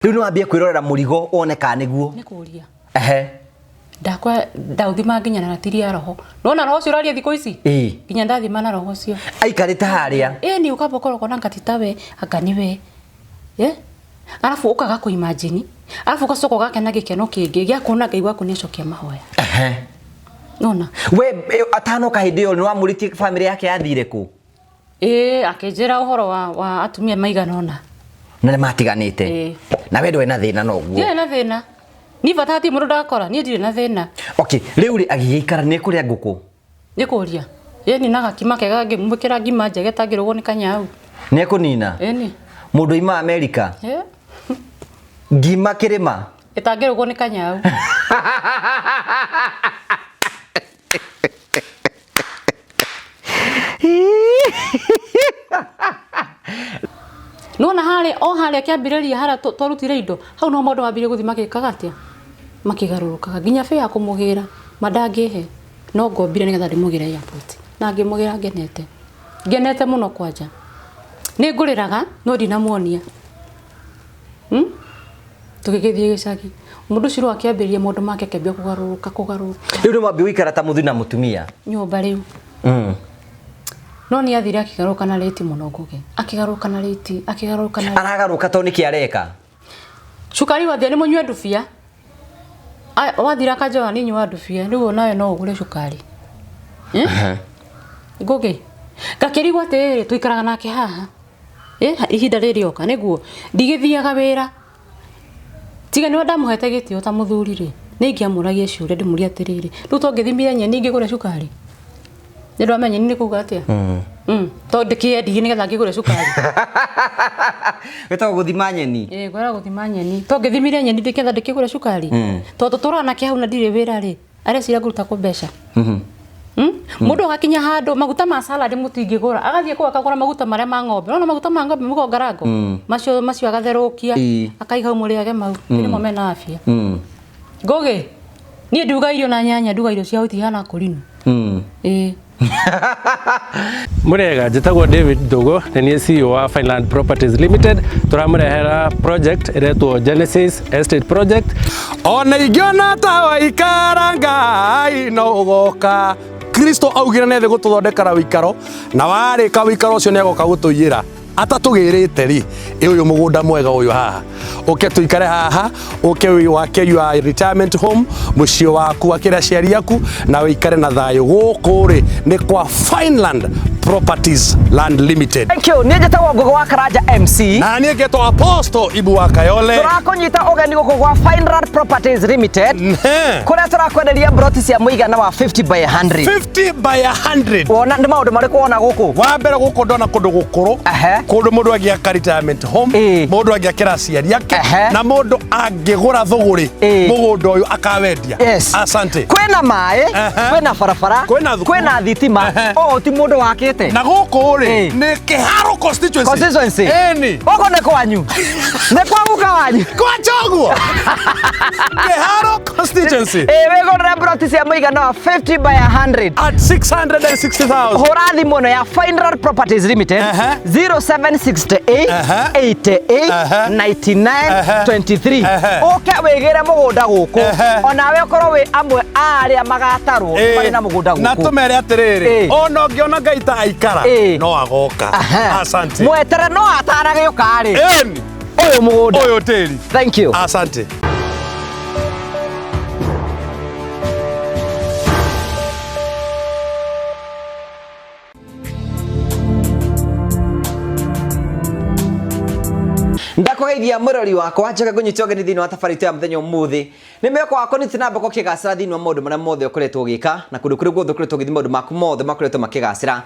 Riu no ambie kwirorera murigo one ka niguo nikuria ndakwa ndauthima nginya na tiria roho nona roho cio raria thiko ici nginya ndathima na roho cio aikarite haria ni ukabokoro kona ngatitawe akaniwe arafu ukaga ku imagine arafu ukasoko gake na gikeno kingi gya kuona ngaigwa kunecokia mahoya nona we atano kahindi yo ni wa muriti family yake yathire ku akenjera uhoro wa atumia maigana ona na matiganite na wedo ena thina no guo na thina ni batati mundu ndakora ni ndire na thina okay riu ri agiikara ni kuria nguku ni kuria ni naga kimake gage mukira ngima njege tangirugwo ni kanyau ni kunina ni mundu ima America ngima kirima itangirugwo ni kanyau Nona hale kiambiriria hara torutire indo hau no mondo wambire guthima gikaga atia makigaruruka nginya fe yakumugira madangihe no ngombire nigetha ndimugire airport na ngimugira ngenete muno kwanja ni nguriraga no ndinamuonia tugigithie gicagi mundu ciro akiambiriria mondo make kembia kugaruruka riu ni mwambi wikara ta muthi na mutumia nyumba riu no ni athire akigaruka na leti muno nguge akigaruka na leti aragaruka to ni kiareka cukari wathia ni munywe ndufia wathira kajoa ni nywa ndufia riu nayo no ugure cukari nguge gakirigwa tiri tuikaraga nake haha ihinda riri oka niguo ndigithiaga wira tiga ni ndamuhete gitio ta muthuri ri ni ngiamuragia ciure ndimuria atiriri riu to ngithimire nyeni ngigure cukari Ndio amenye nini kuga atia to ndikiendi nigetha ngigure cukari wetagwo guthima nyeni gwara guthima nyeni to ngithimire nyeni ndiketha ndikigure cukari to tuturana ke hau na ndire wira ri aria cira nguruta ku mbeca mundu agakinya handu maguta ma salad mutingigura agathie ku akagura maguta maria ma ng'ombe no maguta ma ng'ombe muko ngarango macio agatherukia akaiga umuriage mau ni mo mena afya ngoge ni nduga irio na nyanya nduga irio cia uti hana kurinu Murega jitagwo David Dogo ni CEO wa Fineland Properties Limited turamurehera project iretwo Genesis Estate Project ona Ninguona ta waikaranga no ugoka Kristo augira nethe gututhondekara wikaro na warika wikaro ucio ne agoka gutuyira atatugirite ri uyu mugunda mwega uyu haha uke tuikare haha uke wake your retirement home mucio waku akira ciari yaku na wikare na thayu guku ri ni kwa Fineland Properties Land Limited. Thank you. Ni njetawo Ngugi wa Karanja MC na ni ngetwo Apostle Ibu wa Kayole turakunyita ugeni guku gwa Fineland Properties Limited kuria turakwenderia broti cia muigana wa 50 by 100 wona ndi maundu mariku wona guku wa mbere guku ndona kundu gukuru kundu mundu agiaka retirement home mundu agiakira ciari yake na mundu angigura thuguri mugunda uyu akawendia asante kwina mai kwina barabara kwina thitima o ti mundu wakite na guku ri ni kiharo constituency ni guku ni kwanyu ni kwa muka wanyu kwa choguo kiharo constituency we gonda broti cia muigana wa 50 by 100 at 660,000 horathi muno ya Fineland Properties Limited 0768 88 99 23 oke wegere mugunda guku onawe korwo we amwe aria magatarwo bari na mugunda guku na tumere atiriri ono ngiona ngaita aikara no agoka asante mwetere no atarage yukari uyu mugunda uyu tiri thank you asante ndakugeithia murori wakwa njega gunyitio ngeni thini wa tabarite ya muthenya umuthi ni meko wako ni tinamba ko kigacira thini wa maundu maria mothe ukoretwo gika na kundu kuri guothe ukoretwo githi maundu maku mothe makoretwo makigacira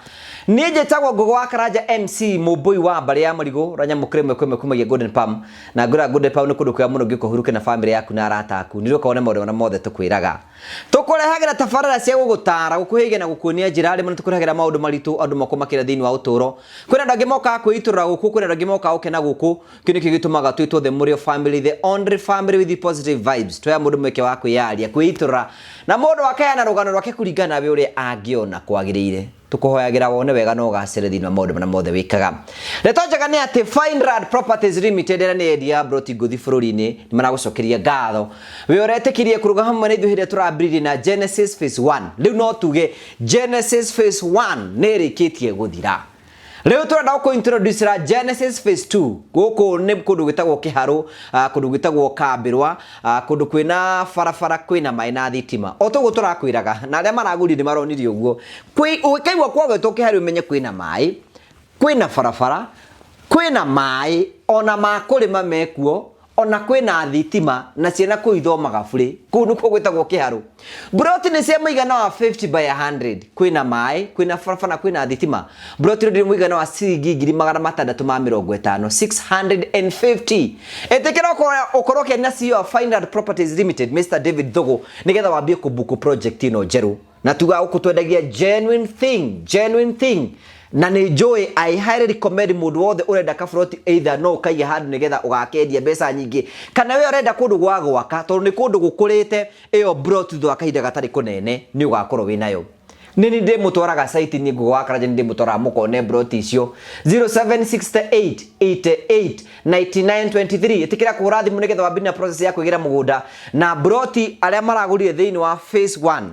ni njitagwo Ngugi wa Karanja MC mubui wa mbari ya marigo ranya mukire mwe kumagia Golden Palm na ngura Golden Palm ni kundu kwa muno ngikuhuruke na family yaku na arata aku ni ruka one maundu maria mothe tukwiraga tukurehagira tabarara cia gugutara gukuhigia na gukuonia njira rimwe tukurehagira maundu maritu andu makomakira thini wa uturo kwina ndangi moka kwiturura guku kwina ndangi moka ukena guku kini kigitumaga twitwo the Murio family, the only family with the positive vibes. Twa mundu mweke wa kwiyaria kwitura na mundu wake na rugano rwake kuringana we uri angiona kwagirire tukuhoyagira wone wega no gacire thina maundu mana mothe wikaga retonjaga ni ati Fineland Properties Limited era ni edia broti nguthi bururi-ini ni maragucokeria ngatho we uretikirie kuruga hamwe na ithuhire turambiririe na Genesis phase 1 riu no tuge Genesis phase 1 ni rikitie guthira leo turenda ko introduce ra Genesis phase 2 goko ne kundu gitagwo kiharu kundu gitagwo kambirwa kundu kwina farafara kwina mai na thitima otogo turakwiraga na aria maraguri ni maronirie uguo ukaigwa kwawe to kiharu umenye kwina mai kwina farafara kwina mai ona makurima mekuo ona kwina thitima na ciana kuithomaga bure kunu ko gwitagwo kiharu broti ni cia muigana wa 50 by 100 kwina mai kwina farafara kwina thitima broti ndi muigana wa ciringi 650 650 etekera ukoroke na CEO of Fineland Properties Limited Mr David Thogo nigetha wambie kubuku project ino jeru na tuga ukutwendagia genuine thing na ni joy I highly recommend mundu wothe urenda kabroti either no kaiya handu nigetha ugakendia mbeca nyingi kana we urenda kundu gwa gwaka tondu ni kundu gukurite iyo broti thwa kahinda gatari kunene ni ugakorwo winayo nini ndi mutwaraga site ni gwaka raje ndi mutwara mukone broti icio 0768 88 9923 itikira kurathi munigetha wambina process ya kuigira mugunda na broti aria maragurire thiini wa phase 1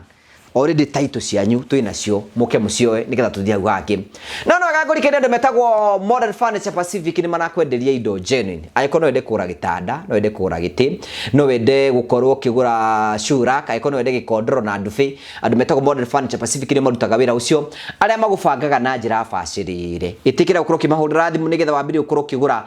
already title cianyu twinacio muke mucioe nigetha tuthia gwake no gaguri kende metagwo Modern Furniture Pacific ni manakwenderia indo genuine aikono wende kura gitanda no wende kura giti no wende gukorwo kigura shurak aikono wende gikondoro na ndufi andu metagwo Modern Furniture Pacific ni marutaga wira ucio aria magubangaga na njira bacirire itikira gukorwo kimahurira thimu nigetha wambire gukorwo kigura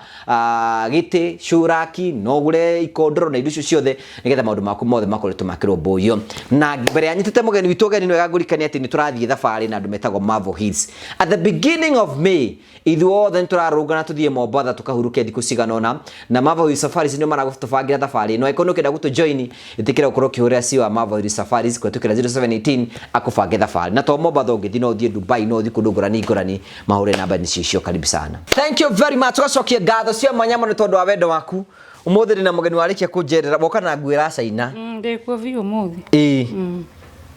giti shuraki no gure ikondoro na indo ciothe nigetha maundu maku mothe makoretwo makirwo boyo na mbere anyitete mugeni bitogeni no gagurikania ati ni turathie thabari na andu metagwo Marvel Hills at the beginning of May ithuo then turarungana tuthie Mombasa tukahuruke thiku ciganona na Marvel Hills Safaris ni maragutubangira thabari no ikono kenda gutu join itikira ukoro kihurira siwa Marvel Hills Safaris kwetukira 0718 akubange thabari na to Mombasa ungithi no thie Dubai no thie kundugurani ngurani mahure namba ni cicio karibu sana thank you very much ugacokia ngatho cia manyama ni tondu wa wendo waku umuthi na mugeni warikia kunjerera boka na ngwira caina ndikuo vi umuthi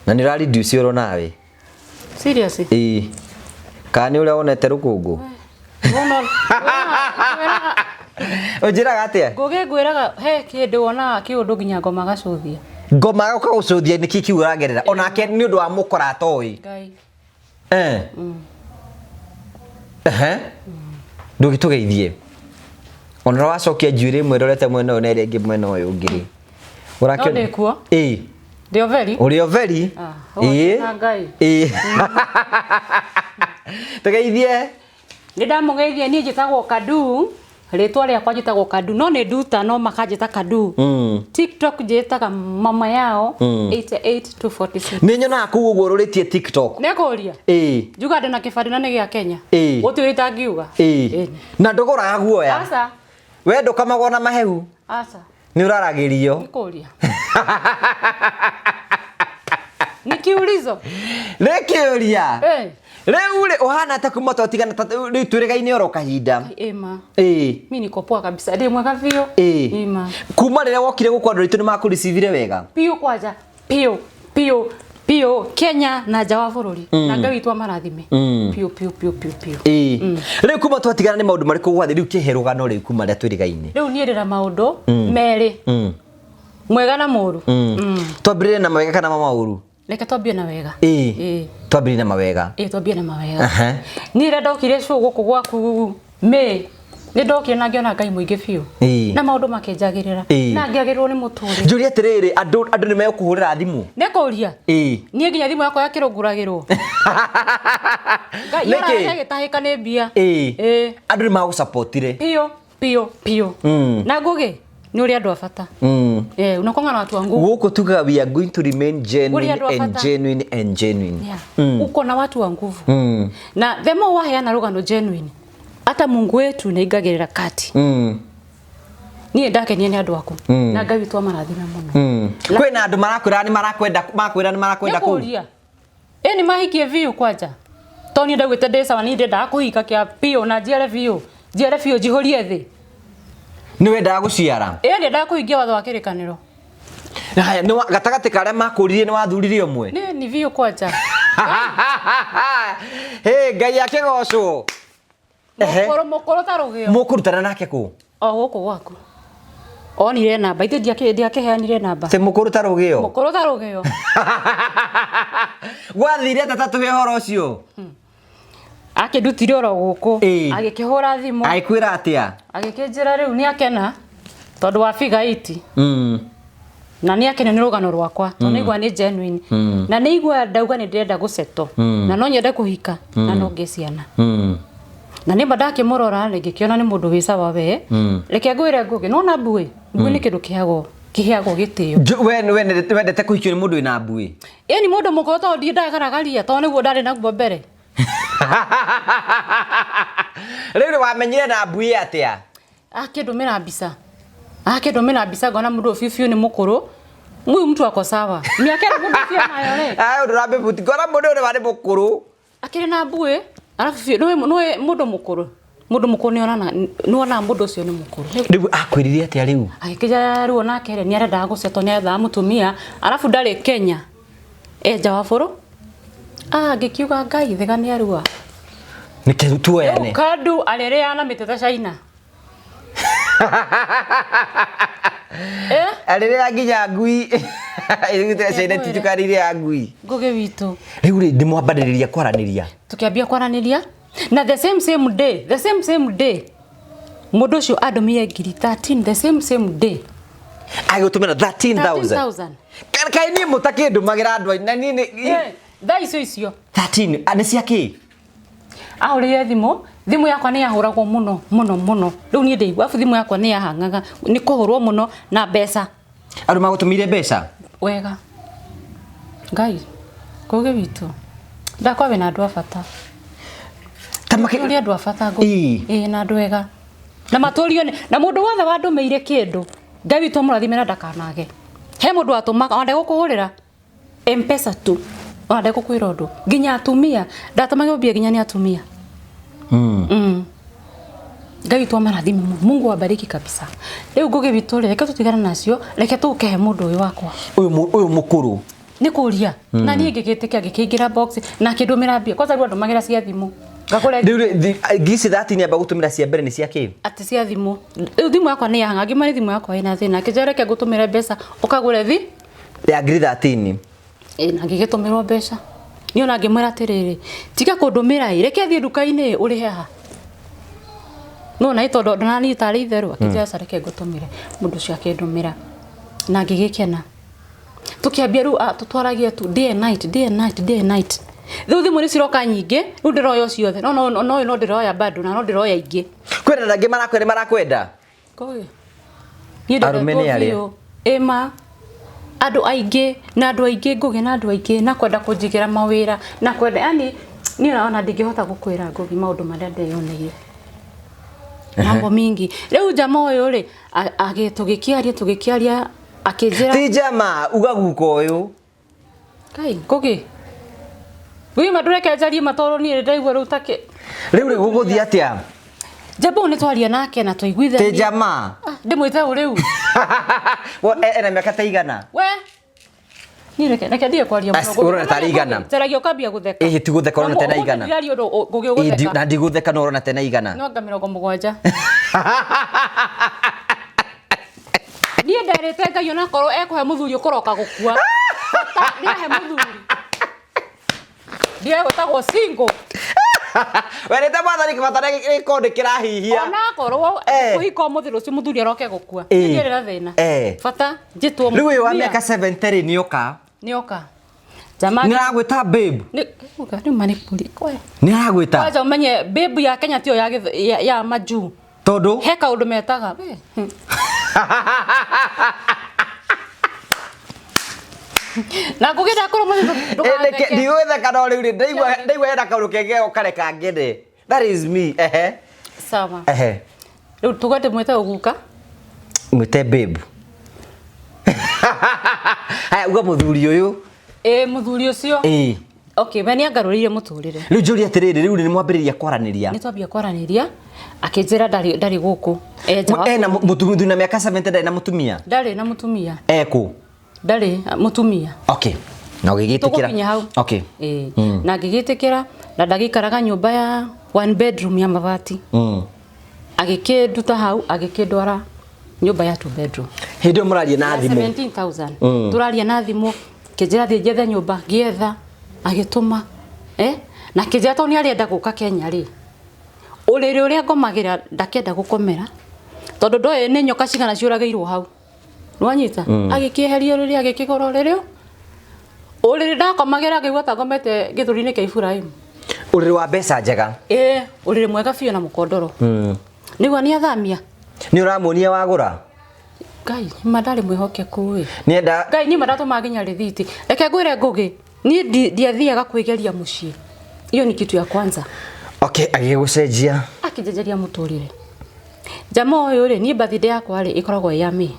na ni rali ducioro nawe seriously kani ule onete rukungu wono ojira gatia goge gwiraga he kindu wona kiundu nginya ngoma gacuthia ngoma ukagucuthia niki kiuragerera onake ni undu wa mukora toi ngai ndugitugeithie onra wacokia njuri mwirorete mwena one ire ngi mwena uyu ngiri urakio ndikuo Ndio veri? Ulio veri? Tugeithie. Nindamugeithie ni njitagwo Kadu. Ritwa riakwa njitagwo Kadu no ni nduta no makanjita Kadu. TikTok njitaga mama yao 88246. Ni nyona ku ugururitie TikTok. Nekuria? Juga ndina kibandi na ni gia Kenya. Gutiwita ngiuga. Na ndogora guoya. Asa. We ndukamagwo na mahehu. Asa. Ni uraragirio. Nikuria. Nikiulizo. Nikiuria. Leo ule ohana takumoto atigana leo turegaine oro kahinda. Ema. Mimi niko poa kabisa. Ndi mwega vio. Ema. Kuma rire wokire gukwa ritu ni makureceive wega. Pio kwaja. Pio Kenya na jawa bururi. Na ngai witwa marathime. Pio. Leo kuma twatigana ni maundu mariko gwathi riu kiherugano riu kuma ria twirigaine. Riu ni ndira maundu meri. Mwega na muru. Twambire na mawega kana mauru? Leka twambie na wega. Twambire na mawega. Twambie na mawega. Ni renda okire sho guku gwaku me. Ni ndokire na ngiona ngai muingi biu. Na maundu makenjagirira. Na ngiagirwo ni Muthuri. Njuri atiriri andu ni mekuhurira thimu. Nekoria. Ni nginya thimu yakwa yakirunguragirwo. Ngai yora gitahika ni mbia. Andu ni magusupport-ire. Pio. Na ngugi ni uri andu afata. Unakonga na watu wangu. Uko tuga we are going to remain genuine and genuine. Uko na watu wa nguvu. Na themo waheana rugano genuine. Hata Mungu wetu naigagirira kati. Ni ndake ni andu aku. Na ngai witwa marathime muno. Kwina andu marakwira ni marakwenda ku. Ni mahikie view kwaja. Toni ndagwite ndesa wani ndenda kuhika kia pio na jiare view jihorie thi. Ni wenda guciara. Ni ndakuingia watho wa kirikaniro. Haya ni gatagate kare makuririe ni wathuririe umwe. Ni view kwaja. Hey, Ngai yake gocwo. Mukuru tarugio. Mukurutana nake ku? O guku gwaku. Onire namba ithe ndiakeheanire namba. Se mukuru tarugio. Mukuru tarugio. Gwathire tata tuhe horo ucio. Akindutire oro guku agikihura thimu. Aikwira atia? Agikinjira riu ni akena tondu wa figure 8. Na ni akena ni rugano rwakwa to nigwa ni genuine. Na nigwa ndauga ni ndirenda guceto. Na no nyende kuhika na no ngiciana. Na ni badake murora ngikiona ni mundu wi sawa we. Reke ngwire ngugi no na mbui. Mbui ni kindu kiheagwo gitio. We wendete kuhikio ni mundu ina mbui. Ni mundu mukuru to ndiendagaragaria to niguo ndari naguo mbere. Riu wamenyire na mbui atia? Akindumira mbica ngona mundu fiu ni mukuru. Muyu mtu ako sawa. Miaka mundu fiu nayo re. Urabe buti ngona mundu ni wari mukuru. Akire na mbui. Alafu fiu no mundu mukuru. Mundu mukuru ni ona mundu ucio ni mukuru. Riu akwiririe atia riu? Akija riu ona kere ni arenda guceto ni etha mutumia. Alafu ndari Kenya. Eja wa buru. Ngikiuga Ngai thega ni arua. Nike tuene. Kadu arere ana mitete China. Arere aginya ngui. Irute China titukarire ngui. Ngugi witu. Riu ndimwambariria kwaraniria. Tukiambia kwaraniria na the same day. Mundu ucio adumie ngiri 13 the same day. Agutumira 13,000. Kai ni mutakindu magira andu na ni Tha icio 13 ane ciaki aurire thimu yakwa ni yahuragwo muno riu ni ndeigua thimu yakwa ni yahangaga ni kuhurwo muno na mbeca andu magutumire mbeca wega Ngai kuge witu ndakwa we na andu afata tamake ni andu afata ngo na andu wega na maturio na mundu wothe wandumeire kindu Ngai witu murathime na ndakanage he mundu atumaga onde gukuhurira M-Pesa tu Wanda kukwira undu nginya atumia ndatamage ubia nginya ni atumia. Ngai tu amarathime Mungu abariki kabisa. Riu ngugi bitore reke tutigana nacio reke tukehe mundu uyu wakwa. Uyu mukuru. Ni kuria na ni ngigitikia ngikingira box na kindumira mbia kwanza riu ndumagira cia thimu. Ngakore gisi 13 amba gutumira cia mbere ni cia ki? Ati cia thimu. Riu thimu yakwa ni yahanga ngimari thimu yakwa ina thina kijereke gutumira mbeca ukagure ya ngiri 13. Na ngigitumira mbeca ni ona ngimwira atiriri tiga kundumira reke thie duka-ini uri haha no na ito ndona ni tari itheru akijasa reke ngutumire mundu cio akindumira na ngigikena tukiambia ru tutwaragie tu day and night Riu thimu ni ciroka nyingi riu ndiroyo ciothe no ndiroya bado na no ndiroya ingi kwenda ndangi marakwenda kowe ni arumeni ari ema andu aingi na andu aingi ngugi na andu aingi na kwenda kunjigira mawira na kwenda yani ni naona ndingihota gukwira ngugi maundu maria ndeyoneire mambo mingi riu jamaa uyu ri tugikiaria akinjira ti jamaa uga guko uyu kai ngugi wi madureke jarie matoro ni ndaigua riu take riu guguthia atia Jabo ni twaria nake na twaiguithania. Ti jamaa. Ndimwite uriu. Ena miaka ta igana. We. Ni reke ndiye kwaria muno. Urona ta igana. Teragio kambia gutheka. Ti gutheka urona tena igana. Ndirario ngugi gutheka. Na ndi gutheka no urona tena igana. No anga 70. Ni ndarete Ngai ona korwo ekuhe muthuri ukoroka gukua. Ni he muthuri. Ndiye gutagwo single. Werete mwathani kibatare ikondi kirahihia ona korwo kuhika muthiro ucio muthuri aroke gukua ndirira thina bata njitwo riu uyu wa miaka 70 ni oka jamani ni aragwita babe ni manipuli kwe ni aragwita kwanza umenye babe ya Kenya tio ya maju tondu he kaundu metaga na kugenda kuru muthiro ndiwetha kana riu ndaigwa hena kaundu kenge ukareka ngende that is me sawa riu tugate mwete uguka mwete babe haya uga muthuri uyu muthuri ucio okay bani agarurire muturire riu njuri atiriri riu ni mwambiriria kwaraniria ni twambia kwaraniria akinjira ndari guku na mutumia na miaka 70 ndari na mutumia ndari na mutumia eku ndari mutumia okay Na ugigitikira. Okay. Na ngigitikira na ndagikaraga nyumba ya 1 bedroom ya mabati. Agikinduta hau agikindwara nyumba ya 2 bedroom. Hindi muraria na thimu 17,000. Turaria na thimu kijira thi jetha nyumba gietha agituma na kijira to ni arienda guka Kenya ri. Uriri uria ngomagira ndakenda gukomera. Tondu ndoe ni nyoka cigana ciurageirwo hau. Nwanyita agikieheria uriri agikigora uriri. Uriri ndakomagira ngigwa ta ngomete githuri-ini kia Ibrahim. Uriri wa mbeca njega. Uriri mwega biũ na mukondoro. Nigwa ni athamia. Ni uramuonia wagura. Ngai madari mwihokeku wi. Nienda Ngai ni madatu maginya rithiti. Reke ngwire ngugi ni ndiathiaga kwigeria mucii. Iyo ni kitu ya kwanza. Okay, agigucenjia. Akijejeria muturire. Jamaa uyu ri ni birthday yakwa ri ikoragwo ya Mei.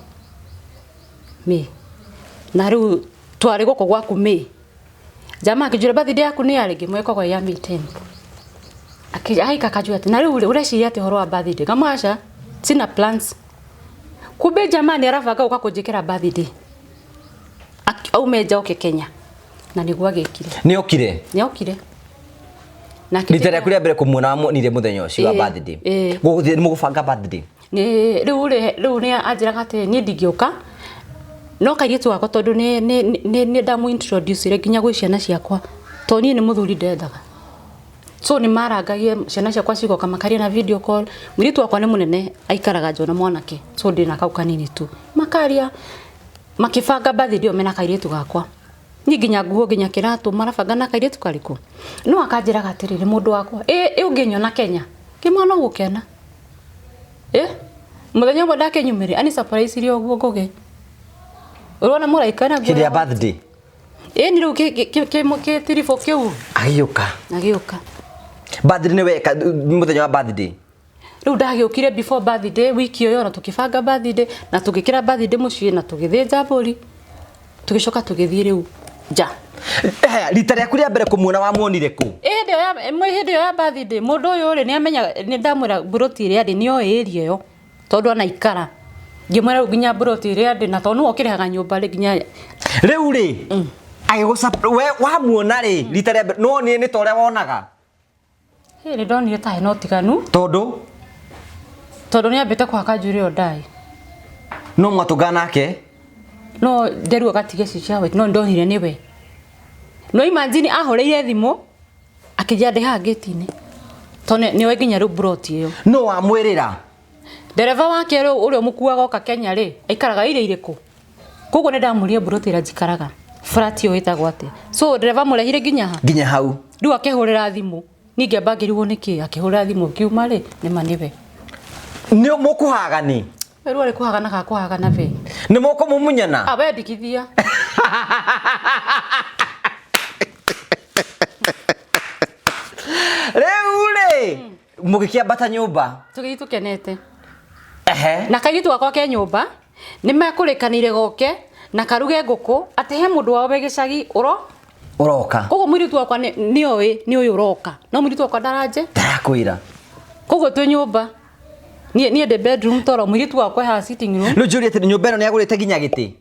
Na riu twari guko gwaku Mei. Jamaa akijura birthday yaku ni ari ngimwekagwo ya Mei 10. Akija kajua ati na riu ureciria ati horo wa birthday kamasha sina plans. Kumbe jamaa ni arabanga uka kunjikira birthday. Au meja oke Kenya. Na niguo agikire. Ni okire. Ni okire. Na kitara kuria mbere kumuona nire muthenya ucio wa birthday. Guguthie ni mugubanga birthday. Ni riu ni anjiraga ati ni ndingioka. No kairitu wako tondu ni ndamu introduce re ginya gwi ciana ciakwa. To ni muthuri ndendaga. So ni marangagie ciana ciakwa cigoka makaria na video call. Mwiritu wakwa ni munene aikaraga njona mwanake. So ndina kau kanini tu. Makaria makibanga birthday omena kairitu gakwa. Ni ginya nguo ginya kiratu marabanga na kairitu kariku. No akanjiraga atiriri mundu wakwa. Unginyona Kenya. Kimwana gukena. Muthenya mwe ndakenyumire ani surprise ri oguo ngugi. Urona muraikana nguo. Kiria birthday. Ni riu ke tirifo kiu. Agioka. Birthday ni weka muthenya wa birthday. Riu ndagiukire before birthday wiki yo na tukibanga birthday na tugikira birthday mucii na tugithinja mburi. Tugicoka tugithie riu ja. Rita rĩa kuria mbere kumuona wa muonire ku. Hindi ya birthday mundu uyu ri ni amenya ni ndamwira buroti iri andi ni o area yo tondu ana ikara. Ngimwira ginya buroti iri andi na tondu okirihaga nyumba ri ginya riu ri agiguca we wa muona ri rita rĩa no ni tore wonaga. Ni ndonire ta no tiganu tondu ni ambite kwaka njuri o ndai. No mwatungana nake. No nderu agatige cicia we no ndonire niwe. No imagine ahoreire thimu akijia ndeha gate-ini. Tone ni we ginya ru broti iyo. No amwirira. Dereva wake ru uri mukuaga oka Kenya ri aikaraga ire iriku. Koguo ni ndamurie broti ira jikaraga. Flat yo itagwo ati. So dereva murehire ginya hau. Riu akihurira thimu. Ninge mbagiriwo niki akihurira thimu kiuma ri ni maniwe. Ni mukuhagani. Weru ari kuhagana ka kuhagana ve. Ni moko mumunyana. Abe ndikithia. Reule. Mugikia bata nyumba. Tugitukenete. Na kairitu wakwa ke nyumba ni mekurikanire goke na karuge nguku ati he mundu wao begicagi uroka. Koguo mwiritu wakwa ni oyu uroka. No mwiritu wakwa ndaraje. Ndarakwira. Koguo tu nyumba. Ni the bedroom toro mwiritu wakwa ha sitting room. No Juliet ni nyumba ino ni agurite ginya giti.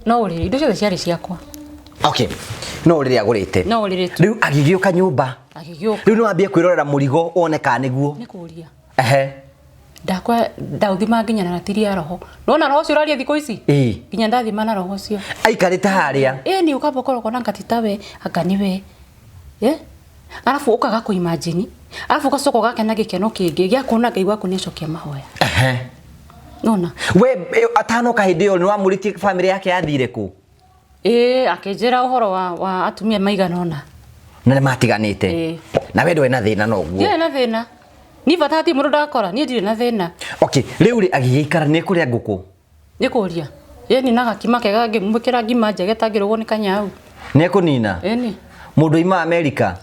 No uri indo ciothe ciari ciakwa. Okay. No uri agurite. No uri tu. Riu agigioka nyumba. Riu no ambie kwirorera murigo one ka niguo. Ni kuria. Ndakwa ndauthima nginya na tiri roho. No na roho cio uraria thiko ici? Nginya ndathima na roho cio. Aikarite haria. Ni ukamba koroko na ngatitawe akaniwe. Alafu ukaga ku imagine. Alafu kasoko gake na gikeno kingi gya kuona ngai waku ni cokia mahoya. Nona. We atano kahidio ni wamuriti family yake yathire ku? Akijira uhoro wa atumia maigana ona. Na ni matiganite. Na we ndwe na thina no guo. Na thina. Ni batati mundu ndakora ni ndire na thina. Okay, riu ri agigikara ni kuria nguku. Ni kuria. Ni naga kima kega ngimukira ngima njege tangirugwo ni kanyau. Ni kunina. Ni. Mundu ima America.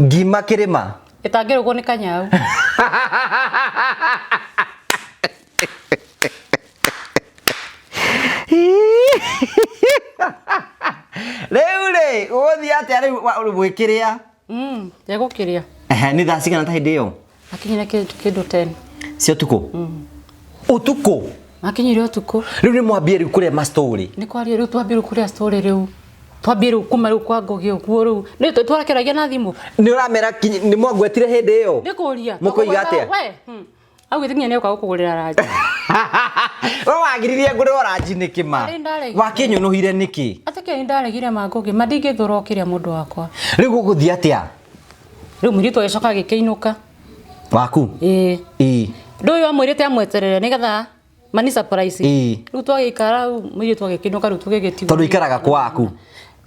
Ngima kirima. Itangirugwo ni kanyau. Leule, uthi ati ari gwikiria. Yagukiria. Ni thacigana ta hindi yo. Akinyira kindu 10. Cio tuko. Utuko. Makinyire utuku. Riu ni mwambie riu kuria ma story. Ni kwaria riu twambie kuria story riu. Twambie riu kuma riu kwa Ngogi ukuo riu. Ni twarakeragia na thimu. Ni uramera ni mwangwetire hindi iyo. Ni kuria. Mukuiga atia? We. Au githinya ni uka gukugurira raji. Wagiririe ngure raji nikima. Wakinyunuhire niki? Atake ndaregire Mangogi madingithura kiria mundu wakwa. Riu guguthia atia? Riu mwiritu agicoka gikiinuka. Waku? Nduyu amwirite amweterere nigetha mani surprise. Riu twagikara mwiritu agikiinuka riu tugigitigo. Tondu ikaraga kwaku.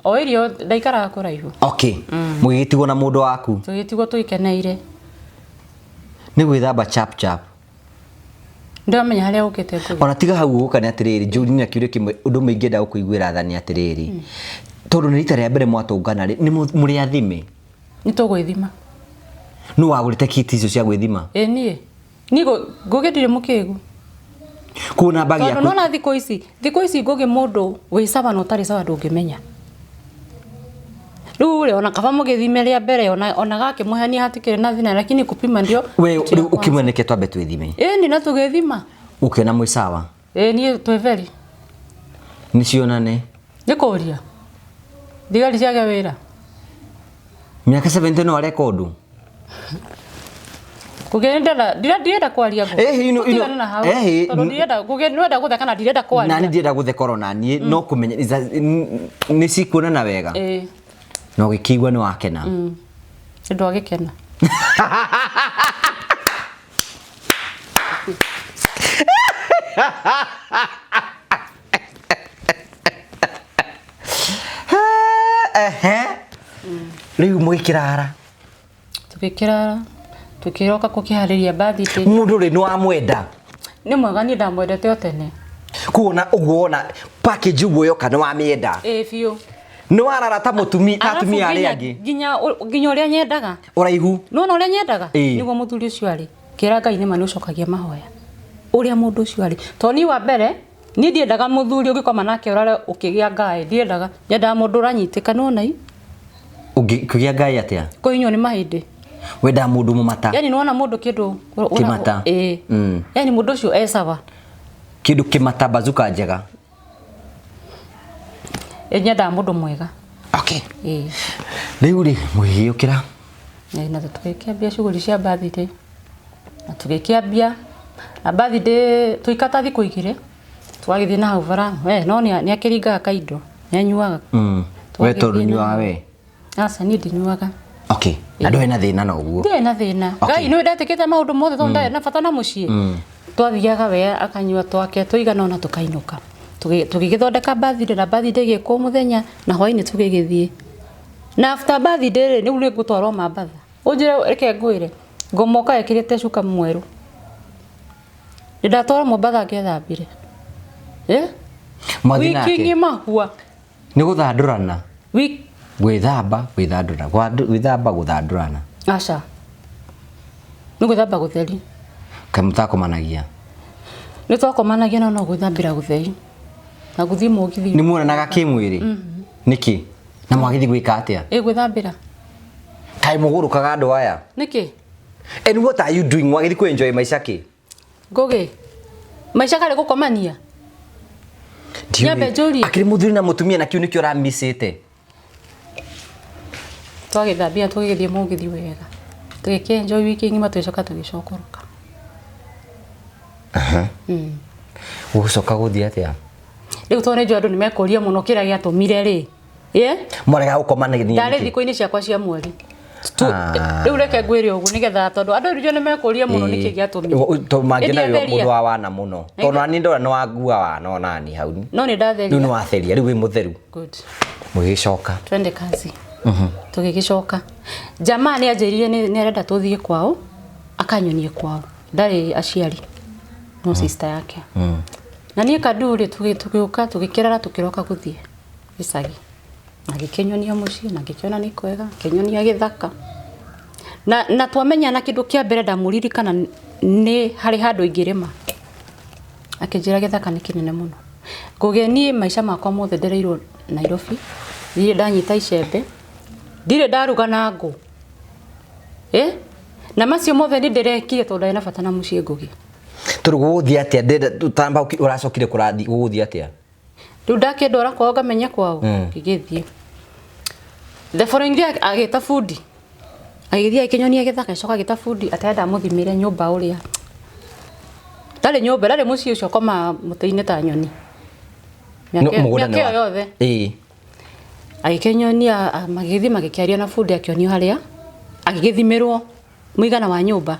O irio ndaikaraga kuraihu. Okay. Mugitigwo na mundu waku. Tugitigwo tuikeneire. Ni gwithamba chap chap. Ndamenya haria ukite Ngogi. Ona tiga hau guka ni atiriri Juri ni akiure kimwe undu mwingi nda gukuiguira thani atiriri. Tondu ni rita ria mbere mwatungana ni muri athime. Ni tugwithima. Nu wagurite kiti icio cia gwithima. Nie. Ni Ngogi ndire mukigu. Kuna bagi yaku. Tondu nona thiko ici Ngogi mundu wi sawa no tari sawa ndungimenya. Riu ona kaba mugithime ria mbere ona gake muhani hatikire na thina lakini kupima ndio. We ukimweneke twambe twithime. Ni na tugithima. Ukiona mwi sawa. Ni tweveri. Ni cionane. Ni kuria. Thigari ciage wira. Miaka 70 no rekordu. Kugenda ndirenda kwaria Ngogi. Tondu ndirenda ndirenda gutheka na ndirenda kwaria. Nani ndirenda gutheka na nie no kumenya ni cikuona na wega. No gikigwa ni wakena. Ndo agikena. Riu mwikirara. Tukikirara. Tukiroka kukihariria birthday. Mundu ri no amwenda. Ni mwega ni ndamwendete otene. Kuona uguona package uguo kana wa mienda. Fiu. No ararata atumia ari angi. Ginya uria nyendaga. Uraihu. No uria nyendaga. Niguo muthuri ucio ari. Kira Ngai ni mani ucokagia mahoya. Uria mundu ucio ari. Toni wa mbere ni ndiendaga muthuri ugikoma nake urare ukigia Ngai. Ndiendaga. Nyendaga mundu uranyitika no nai. Ugikia Ngai atia? Kuinyo ni mahindi. Wenda mundu mumata. Yani nuona mundu kindu kimata. Yani mundu ucio sawa. Kindu kimata bazuka njega. Nyenda mundu mwega. Okay. Riu ri muhiukira. Na tukikiambia shughuli cia birthday. Na tukikiambia na birthday tuikata thiku igire. Twagithie na uvara. No ni akiringa kaindo. Ni anyuaga. We tondu nyuaga we. Asa ni ndinyuaga. Okay. Na ndwe na thina no guo. Ndwe na thina. Ngai no ndatikite maundu mothe tondu na bata na mucii. Twathiaga we akanyua twake tuigana ona tukainuka. Tugigithondeka birthday na birthday giko muthenya na hwaini tugigithie. Na after birthday ni ule gutwarwo mambatha. Unjire reke ngwire. Ngomoka ekirite shuka mweru. Ndatwara mambatha ngethambire. Wiki ngima hua. Ni guthandurana. Gwithamba guthandurana. Aca. Ni gwithamba gutheri. Kamutakomanagia. Ni twakomanagia no gwithambira gutheri. Na guthii mugithi. Ni muonanaga kimwiri. Niki? Na mwagithi gwika atia? Gwithambira. Kai mugurukaga andu aya. Niki? And what are you doing? Mwagithi ku enjoy maisha ki? Ngogi. Maisha kale gukomania. Nyambe Juri. Akiri muthuri na mutumia na kiu nikio ramisite. Twagithambia tugithie mugithi wega. Tugikenjoy wiki ngima tucoka tugicokoroka. Ugucoka guthia atia? Riu tone jo andu ni mekoria muno kira giatumire ri. Mwarega gukomanagia. Ndari thiko-ini ciakwa cia mweri. Riu reke ngwire ugu nigetha tondu andu riu ni mekoria muno niki giatumire. To mangina yo mundu wa wana muno. Tondu ani ndora no agua wana ona ni hau. No ni ndatheria. Riu ni watheria riu wi mutheru. Good. Mugicoka. Twende kazi. Tugigicoka. Jamaa ni anjirire ni arenda tuthie kwao. Akanyonie kwao. Ndari aciari. No sister yake. Na nie kaduri tugiuka tugikirara tukiroka guthie gicagi. Na gikenyonia mucii na gikiona ni kwega, kenyonia githaka. Na twamenya na kindu kia mbere ndamuririkana ni hari handu ingirima. Akinjira githaka ni kinene muno. Ngugenie maisha makwa mothe ndereirwo Nairobi. Ndire ndanyita icembe. Ndire ndaruga na ngo. Na macio mothe ni ndirekire tondu na bata na mucii Ngugi. turuguthi atia ndenda tutamba uracokire kurathi guguthi atia riu ndakendora kwao ngamenya kwao ngigithie the following day agita food agithia ikinyonia githaka icoka gita food atenda muthimire nyumba uria tale nyumba ndari muci ucio koma muteine ta nyoni miaka yothe agikenyonia magithi magikiaria na food akionio haria agigithimirwo muigana wa nyumba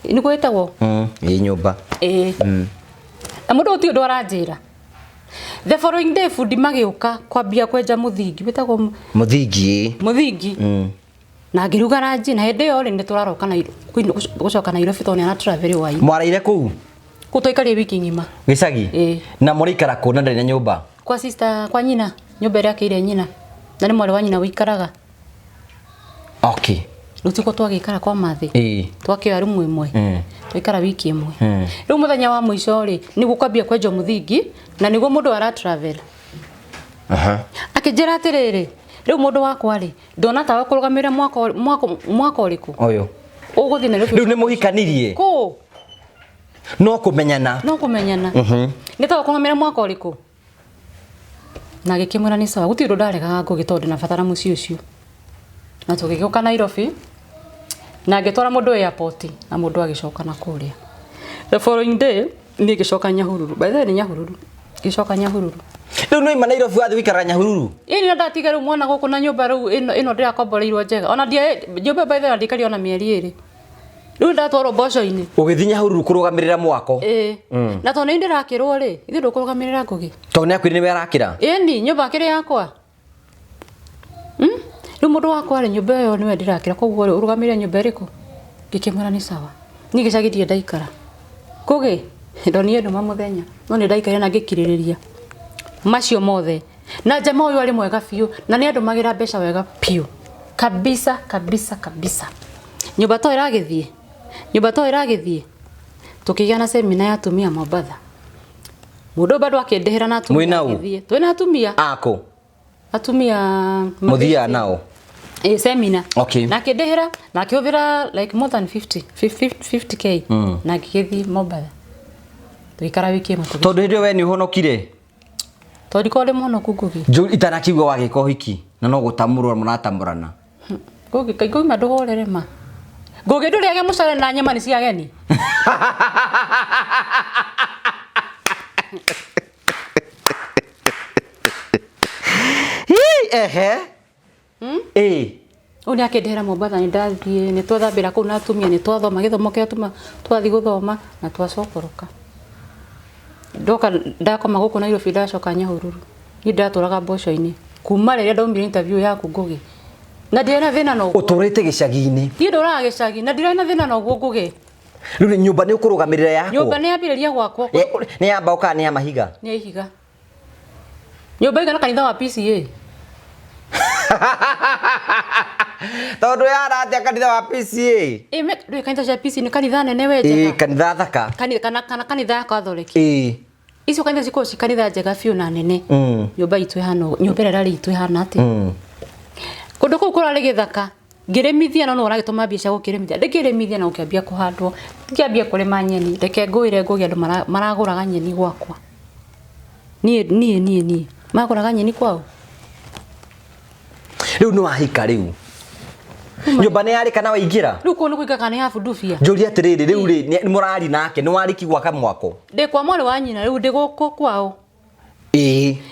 ni gwetagwo nyumba na mundu uti undu aranjira the following day food magiuka kwambia kwenja muthingi wetagwo muthingi na ngiruga ranji na hende yo rinde turaroka na gucoka na Nairobi tone na travel wai mwaraire kuu kutoikaria wiki ngima gicagi na murikara ku na ndari na nyumba kwa sister kwa nyina nyumba ria kire nyina na ni mwari wa nyina wikaraga okay rutiko twagikara kwa mathi twakioya rumu imwe twikara wiki imwe riu muthenya wa muico ri ni gukwambia kwenja muthingi na niguo mundu ara travel akijira atiriri riu mundu wakwa ri ndona ta wakurugamira mwaka uriku uyu uguthi na riu ni muhikanirie ku no kumenyana ni ta wakurugamira mwaka uriku na gikimwira ni sawa guti ndo ndarega ngugitonde na fatara muci ucio na tugigioka Nairobi na ngitwara mundu airport na mundu agicoka na kuria the following day ni gicoka Nyahururu by the way ni Nyahururu gicoka Nyahururu riu no ima Nairobi wathi wikara Nyahururu ni ndatiga riu mwana guku na nyumba riu ino ndira komboreirwo njega ona ndie nyumba by the way ndikari ona mieri iri riu ndatwaro boco-ini ugithi Nyahururu kurugamirira mwako na tone ndi rakirwo ri ithi ndukurugamirira ngugi tone akwiri ni arakira ni nyumba kiri yakwa riu mundu wakwa ri nyumba yo ni we ndirakira koguo urugamirira nyumba iriku ngikimwira ni sawa ni gicagirie ndaikara kugi ndonire nduma muthenya no ni ndaikara na ngikiririria macio mothe na jamaa uyu ari mwega fiu na ni andumagira mbeca wega piu kabisa nyumba to iragithie tukigia na seminar ya tumia Mombasa mundu bado akendehera na tumia agithie twina atumia ako atumia muthia nao seminar okay na kendehera na kihuvira like more than 50k na kigithi Mombasa tuikara wiki imwe tondu hindi we ni uhonokire tondu ko le muhono kugugi itana kiugo wagiko hiki na no gutamurwa munatamurana gugi kaigoi maduhorere ma gugi nduri age mucare na nyama ni cia ageni uni akendehera Mombasa ni ndathie ni twathambira ku na atumia ni twathoma githomo kia tuma twathi guthoma na twacokoroka ndoka ndakoma guku Nairobi ndacoka Nyahururu ni ndaturaga boco-ini kuma riria ndaumire interview yaku ngugi na ndirena thina no uturite gicagi-ini ni nduraga gicagi na ndirena thina no ngugi riu ni nyumba ni ukurugamirira yako nyumba ni yambiriria gwakwa ni yamba uka ni ya mahiga ni ihiga nyumba igana kanitha wa PCA tondu yara atia kanitha wa PCA ndui kanitha cia PCA ni kanitha nene weje kanitha thaka kanitha ya Catholic icio kanitha ciko kanitha njega fiu na nene nyumba itu hano nyumba rari itu hana ati kundu kuu kurari githaka ngiremithia no uragituma mbia cia gukiremithia ndikiremithia na ukiambia kuhandwo ngiambia kurima nyeni reke nguire ngugi andu maraguraga nyeni gwakwa nie maguraga nyeni kwao riu no ahika riu nyumba ni yari kana waingira riu kunu kuika kana ya fundufia njuri atiriri riu ri ni murari nake ni wariki gwaka mwako de kwa mwari wa nyina riu ndiguko kwao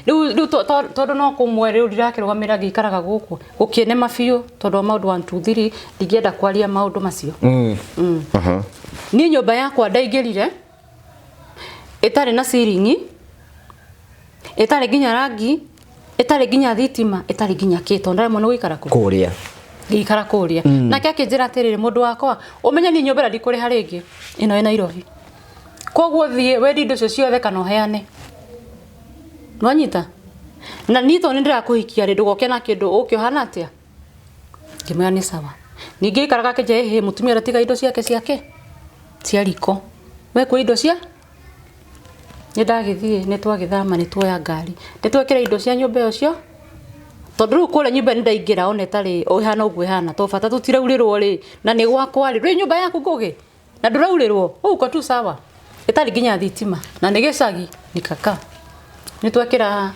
riu tondu no kumwe riu ndirakirugamira ngikaraga guku gukiene mabiu tondu maundu 1 2 3 ndigienda kwaria maundu macio ni nyumba yakwa ndaingirire itari na ceiling itari ginya rangi itari ginya thitima itari ginya kito ndare mwana gwikara kuria ngikara kuria na kia kinjira atiriri mundu wakwa umenya ni nyumba ndikuri haringi ino ina Nairobi koguo thie we ndindo cio ciothe kana uheane nwanyita na nito ndira kuhikia ri ndugoke na kindu ukiohana atia kimya ni sawa ningi ikaraga keje mutumia ratiga indo ciake cia riko we ku indo cia ni ndagithie ni twagithama ni tuoya ngari ni twekira indo cia nyumba ucio tondu riu kule nyumba ni ndaingira one tari uhana ugwe hana to fata tutiraurирwo ri na ni gwakwa ri nyumba yaku ngugi na nduraurĩrwo uko tu sawa itari nginya thitima na nĩ gĩcagi ni kaka nĩ twekĩra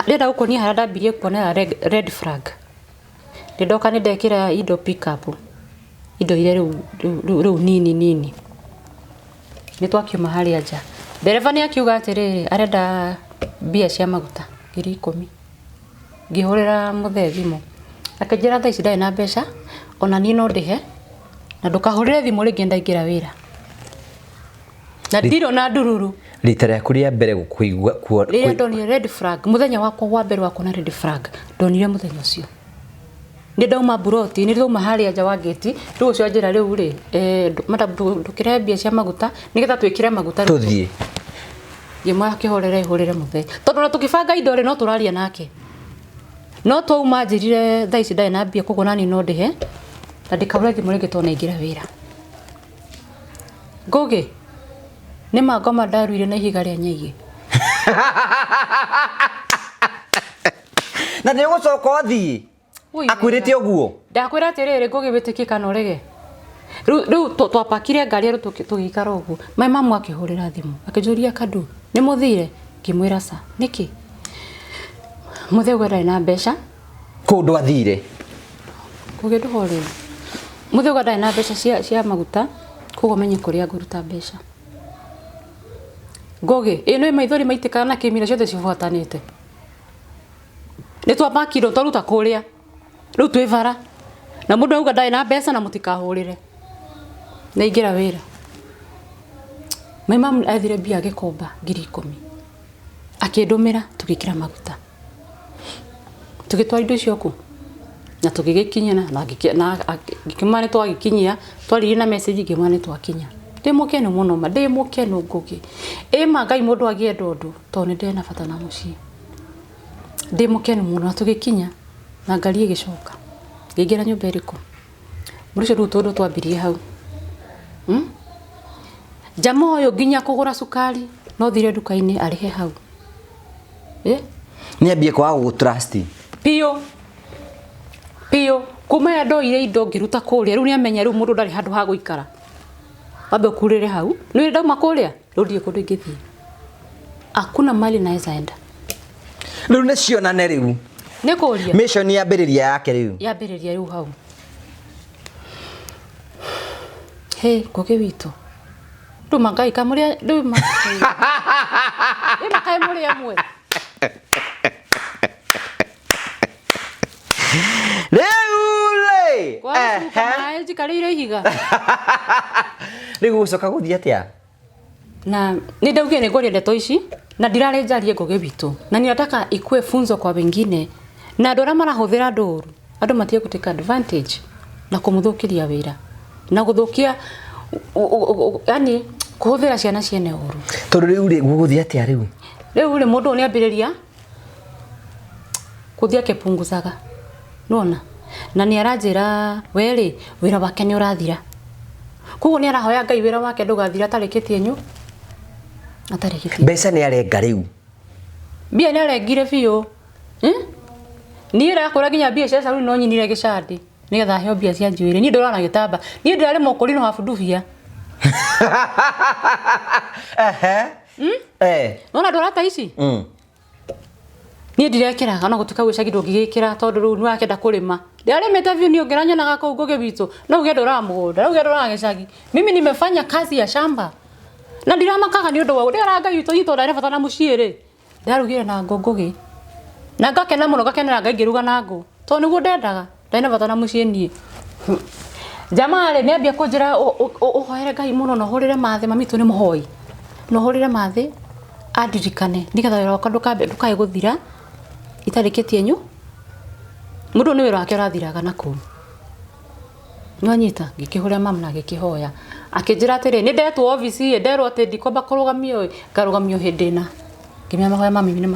rĩenda gũkonia harĩa ndambirie kuona red flag ndoka nĩ ndekĩra indo pick up indo ile rĩu nini nĩ twakiuma harĩa nja dereva nĩ akiuga atĩrĩrĩ arenda mbia cia maguta 10,000 ngĩhũrĩra mũthee thimũ akĩnjĩra thaa ici ndarĩ na mbeca ona niĩ no ndĩhe na ndũkahũrĩre thimũ rĩngĩ ndaingĩra wĩra na ndirĩ na ndururu rita rĩaku rĩa mbere gũkũigua rĩrĩa ndonire red flag mũthenya wakwa wa mbere wa kuona red flag ndonire mũthenya ũcio nĩ ndauma buroti nĩ ndauma harĩa nja wa gate rĩu ũcio anjĩra rĩu rĩ madam ndũkĩre mbia cia maguta nĩgetha twĩkĩre maguta tũthiĩ ngĩmwa akĩhorera ihũrĩre mũthee tondũ na tũkĩbanga indo rĩ no tũraria nake no twauma njĩrire thaa ici ndarĩ na mbia koguo nani no ndĩhe na ndĩkahũre thimũ rĩngĩ tondũ naingĩra wĩra Ngũgĩ nĩ mangoma ndaruire na ihiga rĩa nyaigĩ na nĩ ũgũcoka ũthiĩ akwĩrĩte ũguo ndakwĩra atĩrĩrĩ Ngũgĩ wĩtĩkĩka na ũrege rĩu twapakire ngari rĩu tũgĩikara ũguo mamu akĩhũrĩra thimũ akĩnjũria Kadu nĩ mũthire ngĩmwĩra sa nĩkĩ mũthee ndarĩ na mbeca kũndũ athire Ngũgĩ ndũhorere mũthee ndarĩ na mbeca cia maguta koguo menye kũrĩa ngũruta mbeca Ngũgĩ ĩno maithori maitĩkana na kĩmira ciothe cibuatanĩte nĩ twapakirwo twaruta kũrĩa rĩu twĩ bara na mũndũ auga ndarĩ na mbeca na mũtikahũrĩre na ingĩra wĩra mamu athire mbia agĩkomba 10,000 akĩndũmĩra tũgĩkĩra maguta tũgĩtwara indo icio kũ na tũgĩgĩkinya na ngĩkĩmane twagĩkinyia twaririe na message ngĩmane twakinya ndĩmũkenu mũno ma ndĩmũkenu Ngũgĩ Ngai mũndũ agĩenda ũndũ tondũ nĩ ndĩna bata na mũciĩ ndĩmũkenu mũno na tũgĩkinya na ngari ĩgĩcoka ngĩingĩra nyũmba ĩrĩkũ mũndũ ũcio rĩu tondũ twambirie hau jama ũyũ nginya kũgũra cukari no thire nduka-inĩ arĩhe hau nĩ ambie kwaga gũtrust Pio kuma ya ndoire indo ngĩruta kũrĩa rĩu nĩ amenya rĩu mũndũ ndarĩ handũ ha gũikara wambe kurĩre hau nĩ ndauma kũrĩa rĩu ndiĩ kũndũ ingĩthiĩ hakuna mali naweza enda rĩu nĩ cionane rĩu nĩ kũria mission yambĩrĩria yake rĩu yambĩrĩria rĩu hau Ngũgĩ witũ rĩu Ngai kamũrĩa rĩu Ngai mũrĩa mwe rĩu kwa njikarĩire ihiga rĩu gũcoka gũthiĩ atĩa na nĩ ndaugire nĩ ngũria ndeto ici na ndirarĩ njarie Ngũgĩ witũ na ninataka ikue funzo kwa wengine na andũ arĩa marahũthĩra ndũru andũ matige gũteka advantage na kũmũthũkĩria wĩra na gũthũkia yani kũhũthĩra ciana ciene ũru tondũ rĩu rĩ gũgũthiĩ atĩa rĩu rĩu mũndũ nĩ ambĩrĩria kũthiĩ akĩpunguzaga nona na nĩ aranjĩra we wĩra wake nĩ ũrathira koguo nĩ arahoya Ngai wĩra wake ndũgathira atarĩkĩtie mbeca nĩ arenga rĩu mbia nĩ arengire biũ niĩ rakũra nginya mbia cia saluni no nyinire gĩcandi nĩgetha heo mbia cia njuĩrĩ niĩ ndũrana gĩtamba niĩ ndĩrarĩ mokorino wa fundufia nona ndũrata ici niĩ ndirekĩraga no gũtuĩka gwĩcagi ndũngĩgĩkĩra tondũ rĩu nĩ wakenda kũrĩma ndĩarĩmĩte biũ niĩ ũngĩranyonaga kũu Ngũgĩ witũ no uge ndũraga mũgũnda no uge ndũraga gĩcagi mimi nimefanya kazi ya shamba na ndiramakaga nĩ ũndũ wa ndĩra Ngai witũ nyitwo ndarĩ bata na mũciĩ rĩ ndarugire na Ngũgĩ na ngakena mũno ngakenera Ngai ngĩruga na ngũ tondũ nĩguo ndendaga ndarĩ bata na mũciĩ niĩ jamaa nĩ ambia kũnjĩra ũhoere Ngai mũno na ũhũrĩre mathe mamitũ nĩ mũhoi na ũhũrĩre mathe andirikane nĩgetha wĩra wakwa ndũkae gũthira itarĩkĩtie mũndũ nĩ wĩra wake ũrathiraga na kũu Nwanyita ngĩkĩhũrĩa mamu na ngĩkĩhoya akĩnjĩra atĩrĩ nĩ ndetwo office nderwo atĩ ndikwamba kũrũgamio ngarũgamio hĩndĩ na ngĩmenya mahoya mamu nĩ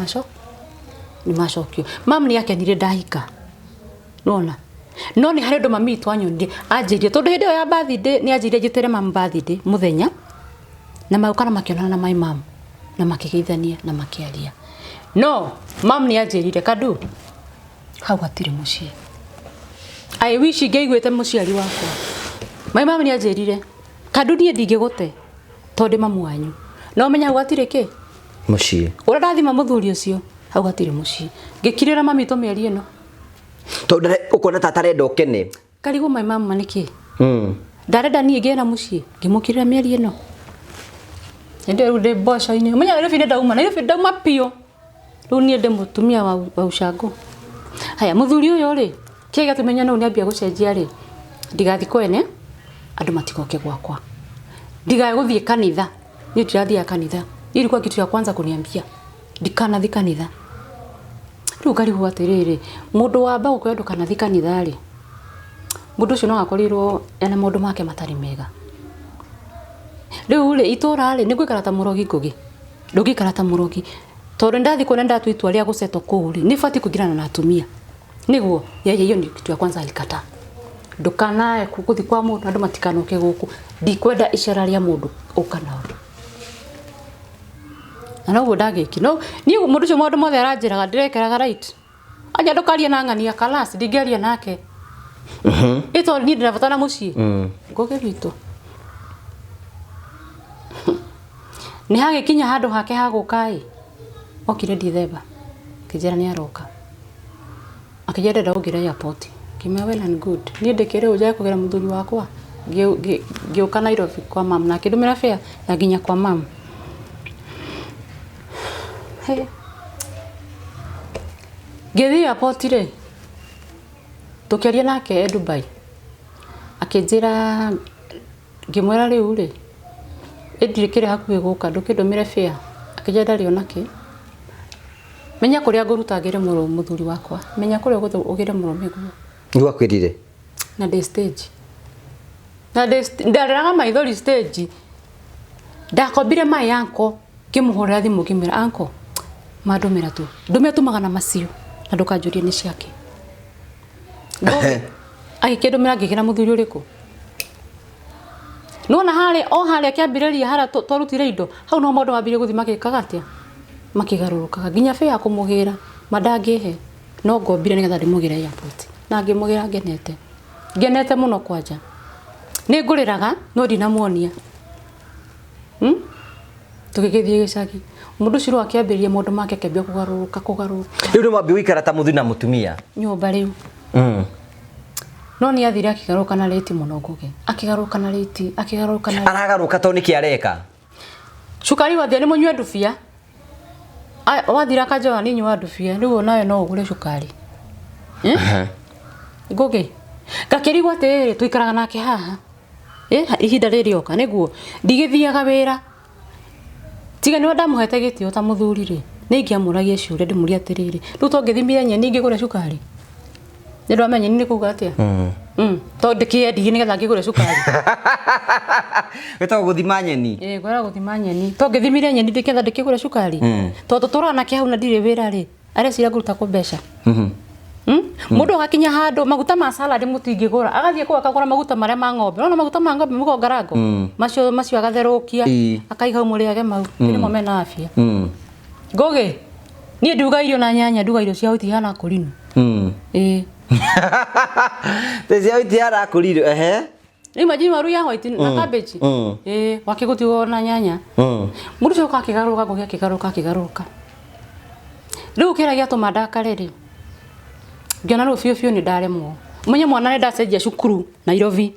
macokio mamu nĩ akenire ndahika nona no nĩ harĩ ũndũ mami twanyonire anjĩrie tondũ hĩndĩ ĩyo ya birthday nĩ anjĩrie njĩtere mamu birthday mũthenya na magĩũka na makĩonana na my mom na makĩgeithania na makĩaria no mamu nĩ anjĩrire Kadu hau hatirĩ mũciĩ I wish ngĩiguĩte mũciari wakwa my mom nĩ anjĩrire Kadu nie ndingĩgũte tondu mamu wanyu no menya hau atire ki mucii ura ndathima muthuri ucio hau atire mucii ngikirira mami to mieri ino tondu ukona tata renda ukene karigo my mama niki ndarenda nie ngie na mucii ngimukirira mieri ino ndio rude boca ini menya ile fide dauma na ile fide dauma pio riu nie nde mutumia wa ucango haya muthuri uyo ri kiega tumenya no ni ambia gucenjia ri ndigathi kwene andu matikoke gwakwa ndigae guthie kanitha ni ndirathia kanitha ilikuwa kitu ya kwanza kuniambia ndikanathi kanitha riu karibu atiriri mundu wamba ukwenda kanathi kanitha ri mundu ucio no akorirwo ena mundu make matari mega riu ri itura ri ni gwikara ta murogi ngugi ndugikara ta murogi tondu ndathi kuona ndatu itwa ria guceto kuri ni fati kugirana na atumia niguo yeye hiyo ni kitu ya kwanza alikata ndukanae kuthi kwa mundu andu matikanoke guku ndikwenda icera ria mundu ukanao ana ugo ndagiki no ni mundu cio mundu mothe aranjiraga ndirekeraga right anja ndukaria na ng'ania class ndingeria nake ito ni ndirabatana mucii ngoge bitu ni hagikinya handu hake hagukai okire nditheba kijera ni aroka akijera ndaugira airport kima well and good ni ndekere uja kugera muthuri wakwa ngiuka Nairobi kwa mam na kidumira fare na ginya kwa mam gethi airport ri tukiaria nake Dubai akijira ngimwera riu ri ndirikire hakuhe guka ndukidumire fare akijera rio nake menya kuria nguruta ngire muthuri wakwa menya kuria ugire murume guo ni wakwirire na the stage ndareraga maithori stage ndakobire mai yanko kimuhorera thimu kimira anko madumira tu ndumia tumagana macio na ndukanjurie ni ciake agikindumira ngigina muthuri uriku nona hale kiambiriria hara torutire indo hau no mondo wambire guthima gikaga atia makigarurukaga ginya fe ya kumugira madangihe no ngombire nigetha ndimugira airport na ngimugira ngenete muno kwanja ni nguriraga no ndinamuonia tukigithie gicagi mundu ciru akiambiriria mundu make kembia kugaruruka riu ni mwambi wikara ta muthuri na mutumia nyumba riu no ni athire akigaruka na leti muno nguge akigaruka na leti aragaruka to niki areka cukari wathia ni munywe ndubia wathira kajoa ni nywa ndubia riu nawe no ugure cukari nguge gakirigwa atiri tuikaraga nake haha ihinda ririoka niguo ndigithiaga wira tiga ni ndamuhete gitio ta muthuri ri ni ngiamuragia ciure ndimuria atiriri riu to ngithimire nyeni ngigure cukari ni ndamenya ni kuga atia to ndikiendi nigetha ngigure cukari weta guthima nyeni gwara guthima nyeni to ngithimire nyeni ndiketha ndikigure cukari to tuturana ke hau na ndire wira ri aria cira nguruta kubeca mundu agakinya handu maguta ma salad mutingigura agathie kwa akagura maguta maria ma ng'ombe no maguta ma ng'ombe mugongarango macio agatherukia akaiga muriage mau ni mo mena afya ngoge ni nduga irio na nyanya nduga irio cia utihana kurinu tezia utihana kurinu imagine waru ya white na cabbage wakigutigo na nyanya mundu cio kakigaruka ngoge akigaruka riu kiragia tumandakareri ngiona ru fio ni ndaremwo menye mwana ne ndacenjia cukuru Nairobi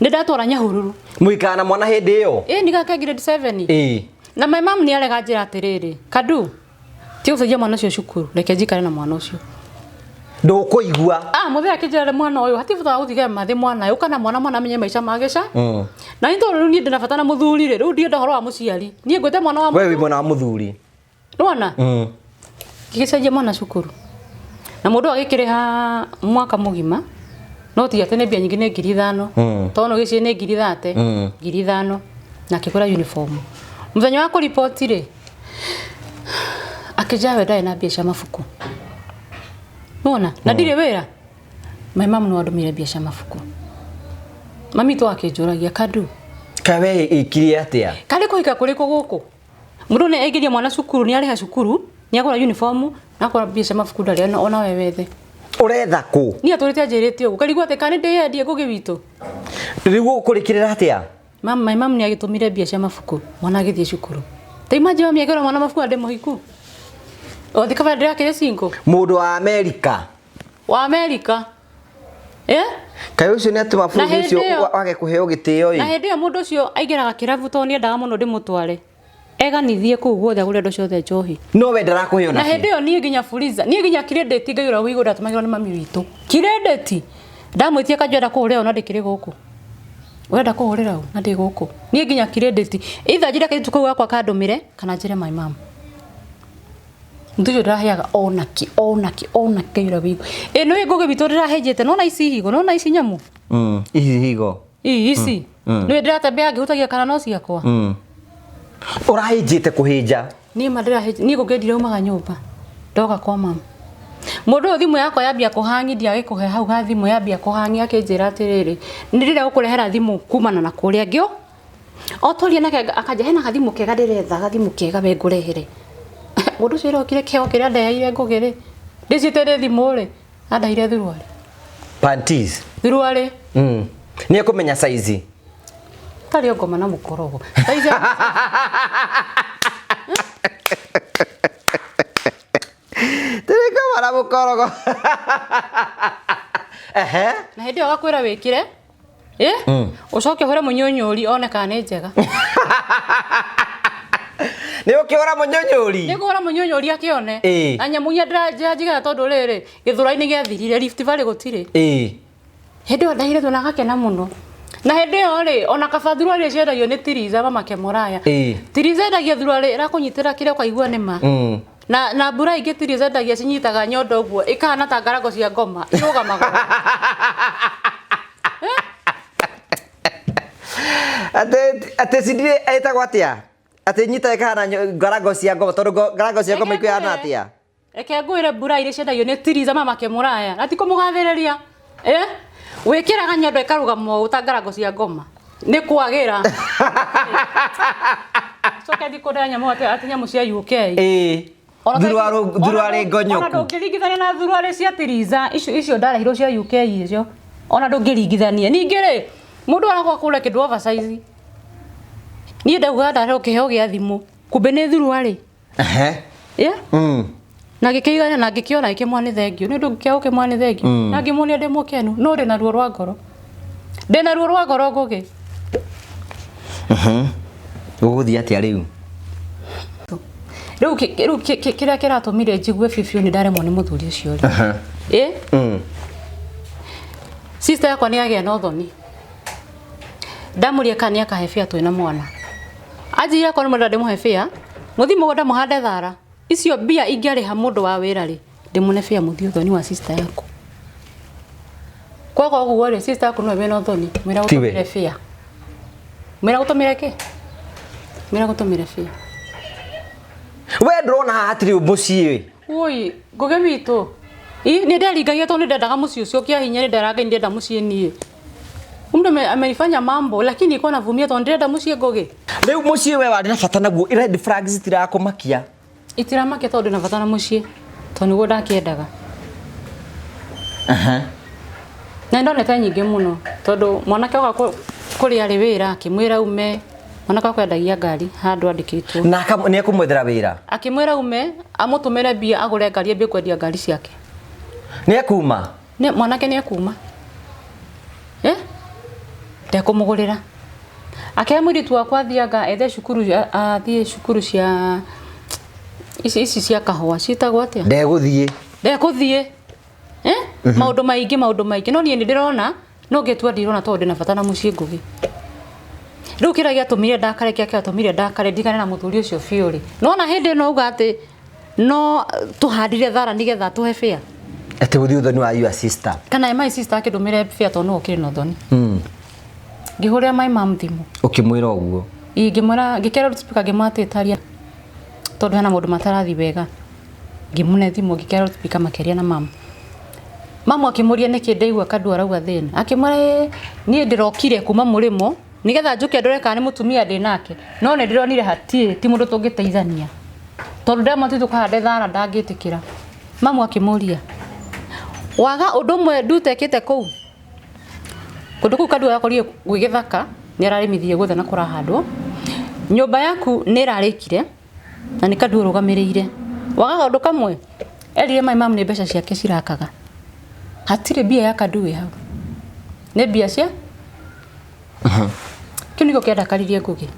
ni ndatwara Nyahururu muikana mwana hindi iyo ni gaka grade 7 na my mom ni alega njira atiriri kadu ti ucenjia mwana cio cukuru reke njikare na mwana ucio ndukuigua muthe akijira mwana uyu hatibuta guthige mathi mwana uyu kana mwana menye maica mageca na into riu ni ndinabatana muthuri ri riu ndienda horo wa muciari ni ngwete mwana wa wewe mwana wa muthuri nona kigecenjia mwana cukuru na mundu agikiriha mwaka mugima no ti atene bia nyingi ne 5,000 tono gici ne 30 5,000 na kigura uniform muthenya wa kuripoti ri akijawe dai na bia cia mafuku nona na ndire wira my mom no adumire bia cia mafuku mami to akijuragia kadu kawe ikiria atia kali kuika kuriko guku mundu ne egiria mwana cukuru ni ariha cukuru ni agura uniform na akora bia cia mafuku ndari ona wewethe uretha ku ni aturite ajirite ugu karigwa te kani ndie ngugi witu rigu kurikirira atia my mom ni agitumire bia cia mafuku mwana agithie cukuru ta imagine mami agera mwana mafuku ande muhiku o thika ndira kire cinko mundu wa America kayo ucio ni atuma bũrũri ucio wage kuheo gitio na hindi yo mundu ucio aigeraga kirabu to ni ndaga muno ndimutware eganithie kuu guothe gure ndo ciothe njohi no we ndarakuheo na hindi yo ni nginya fuliza ni nginya credit ngaiyura wigo ndatumagirwo ni mami witu credit ndamwitie kanjenda kuhurira ona ndikire guku wenda kuhurira na ndi guku ni nginya credit either njire kaitu kuu gakwa kandumire kana njire my mom ndujo ndaheaga onaki yura wigo no iguge bitu ndirahenjete nona ici higo nona ici nyamu ici higo ici no ndiratembea ngihutagia kana no ciakwa urahenjete kuhinja ni mandirahenje ni gugendire umaga nyumba ndoga kwa mama mundu thimu yakwa yambia kuhangi ndiage kuhe hau ha thimu yambia kuhangi akinjira atiriri ndirire gukurehera thimu kumana na kuria ngio otoria nake akaja hena gathimu kega ndiretha gathimu kega we ngurehere mundu ciro kire keo kire ndaire ngugire ndicitire thimu ri andaire thuruari panties thuruari ni akumenya size tari ngoma na mukorogo size Tereka mara mukorogo na hindi agakwira wikire ucoke hore munyonyori one kana ni njega ni ukihora munyonyori ni kuhora munyonyori akione na nyamunya ndirajiga tondu riri githura-ini giathirire Rift Valley gutire hindi ndaire tuna gakena muno na hindi yo ri ona kabathuru ri ciendagio ni Tiriza mama Kemuraya Tiriza ndagia thurari irakunyitira kire ukaigua nima na mbura ingi Tiriza ndagia cinyitaga nyondo guo ikana ta ngarago cia ngoma irugamaga ate sidire etagwo atia ate nyita ikana ngarago cia ngoma tondu ngarago cia ngoma ikuyana atia reke ngwire mbura iri ciendagio ni Tiriza mama Kemuraya ati kumugathiriria wikiraga nyondo ikarugamo utangarago cia ngoma ni kwagira soke dikoda nyamu ati nyamu cia UK thuruari ngonyoku ona ndungirigithania na thuruari cia Tiriza icio ndarehirwo cia UK icio ona ndungirigithania ningi ri mundu arakwa kule kindu oversize ni ndauga ndarehwo kiheo gia thimu kumbe ni thuruari na gikigana na gikiona ikimwani thengio ni ndungikeo kimwani thengio na ngimuni ndi mukenu no ri na ruo rwa ngoro ndi na ruo rwa ngoro ngugi uguthia atia riu riu kiria kiratumire njigue bibiu ni ndaremwo ni muthuri ucio ri sister yakwa ni agia na uthoni ndamuria kani akahebia twina mwana ajira kwa mundu ndimuhebia muthimo goda muhande thara icio bia ingariha mundu wa wira ri ndimunebia muthi uthoni wa sister yako kwa guo ri sister yako no wena uthoni mwira gutumire fia mwira gutumire ki mwira gutumire fia we ndrona hatiri mucii oi nguge witu ni nderingagia to ni ndendaga mucii ucio kia hinya ni nderaga ndenda mucii nie mtu ameifanya mambo lakini iko na vumia to ndenda mucii nguge riu mucii we wari na bata naguo red flags tirakumakia itiramake tondu na bata na mucii to niguo ndakiendaga na ndonete nyingi muno tondu mwanake oka kuri ari wira akimwira ume mwanake akwendagia ngari handu andikitwo na ni akumwethera wira akimwira ume amutumire bia agure ngari ambe kwendia ngari ciake ni akuma ni mwanake ni akuma ndekumugurira akemwiritu wakwa thiaga ethe cukuru athie cukuru cia ici cia kahua citagwo atia ndekuthie maundu maingi no nie ndirona no ngetua ndirona tondu ndina bata na mucii ngugi riu kiragia tumire ndakare kia tumire ndakare ndigane na muthuri ucio fiori no na hindi no uga ati no tuhandire thara nigetha tuhe fia ati guthi uthoni wa your sister kana my sister akindumire fia to no ukiri no thoni ngihurira my mom thimu ukimwira uguo ngimwira ngikera speaker ngimwatitaria tondu hena mundu matarathi wega ngimune thimu ngikera speaker makeria na mama akimuria niki ndaigua kandu arauga thina akimwira nie ndirokire kuma murimo nigetha njuke ndore kana mutumia ndi nake no ne ndironire hatie ti mundu tungiteithania tondu ndamatu tukahande thara ndangitikira mama akimuria waga undu mwe ndutekite kuu kundu kuu kandu yakorie gwigithaka ni ararimithie guthe na kurahandwo nyumba yaku ni irarikire na ni kandu rugamirire wagaga undu kamwe erire mai mamu ni mbeca ciake cirakaga hatire bia ya kandu we hau ne bia cia kiniko kienda karirie Ngugi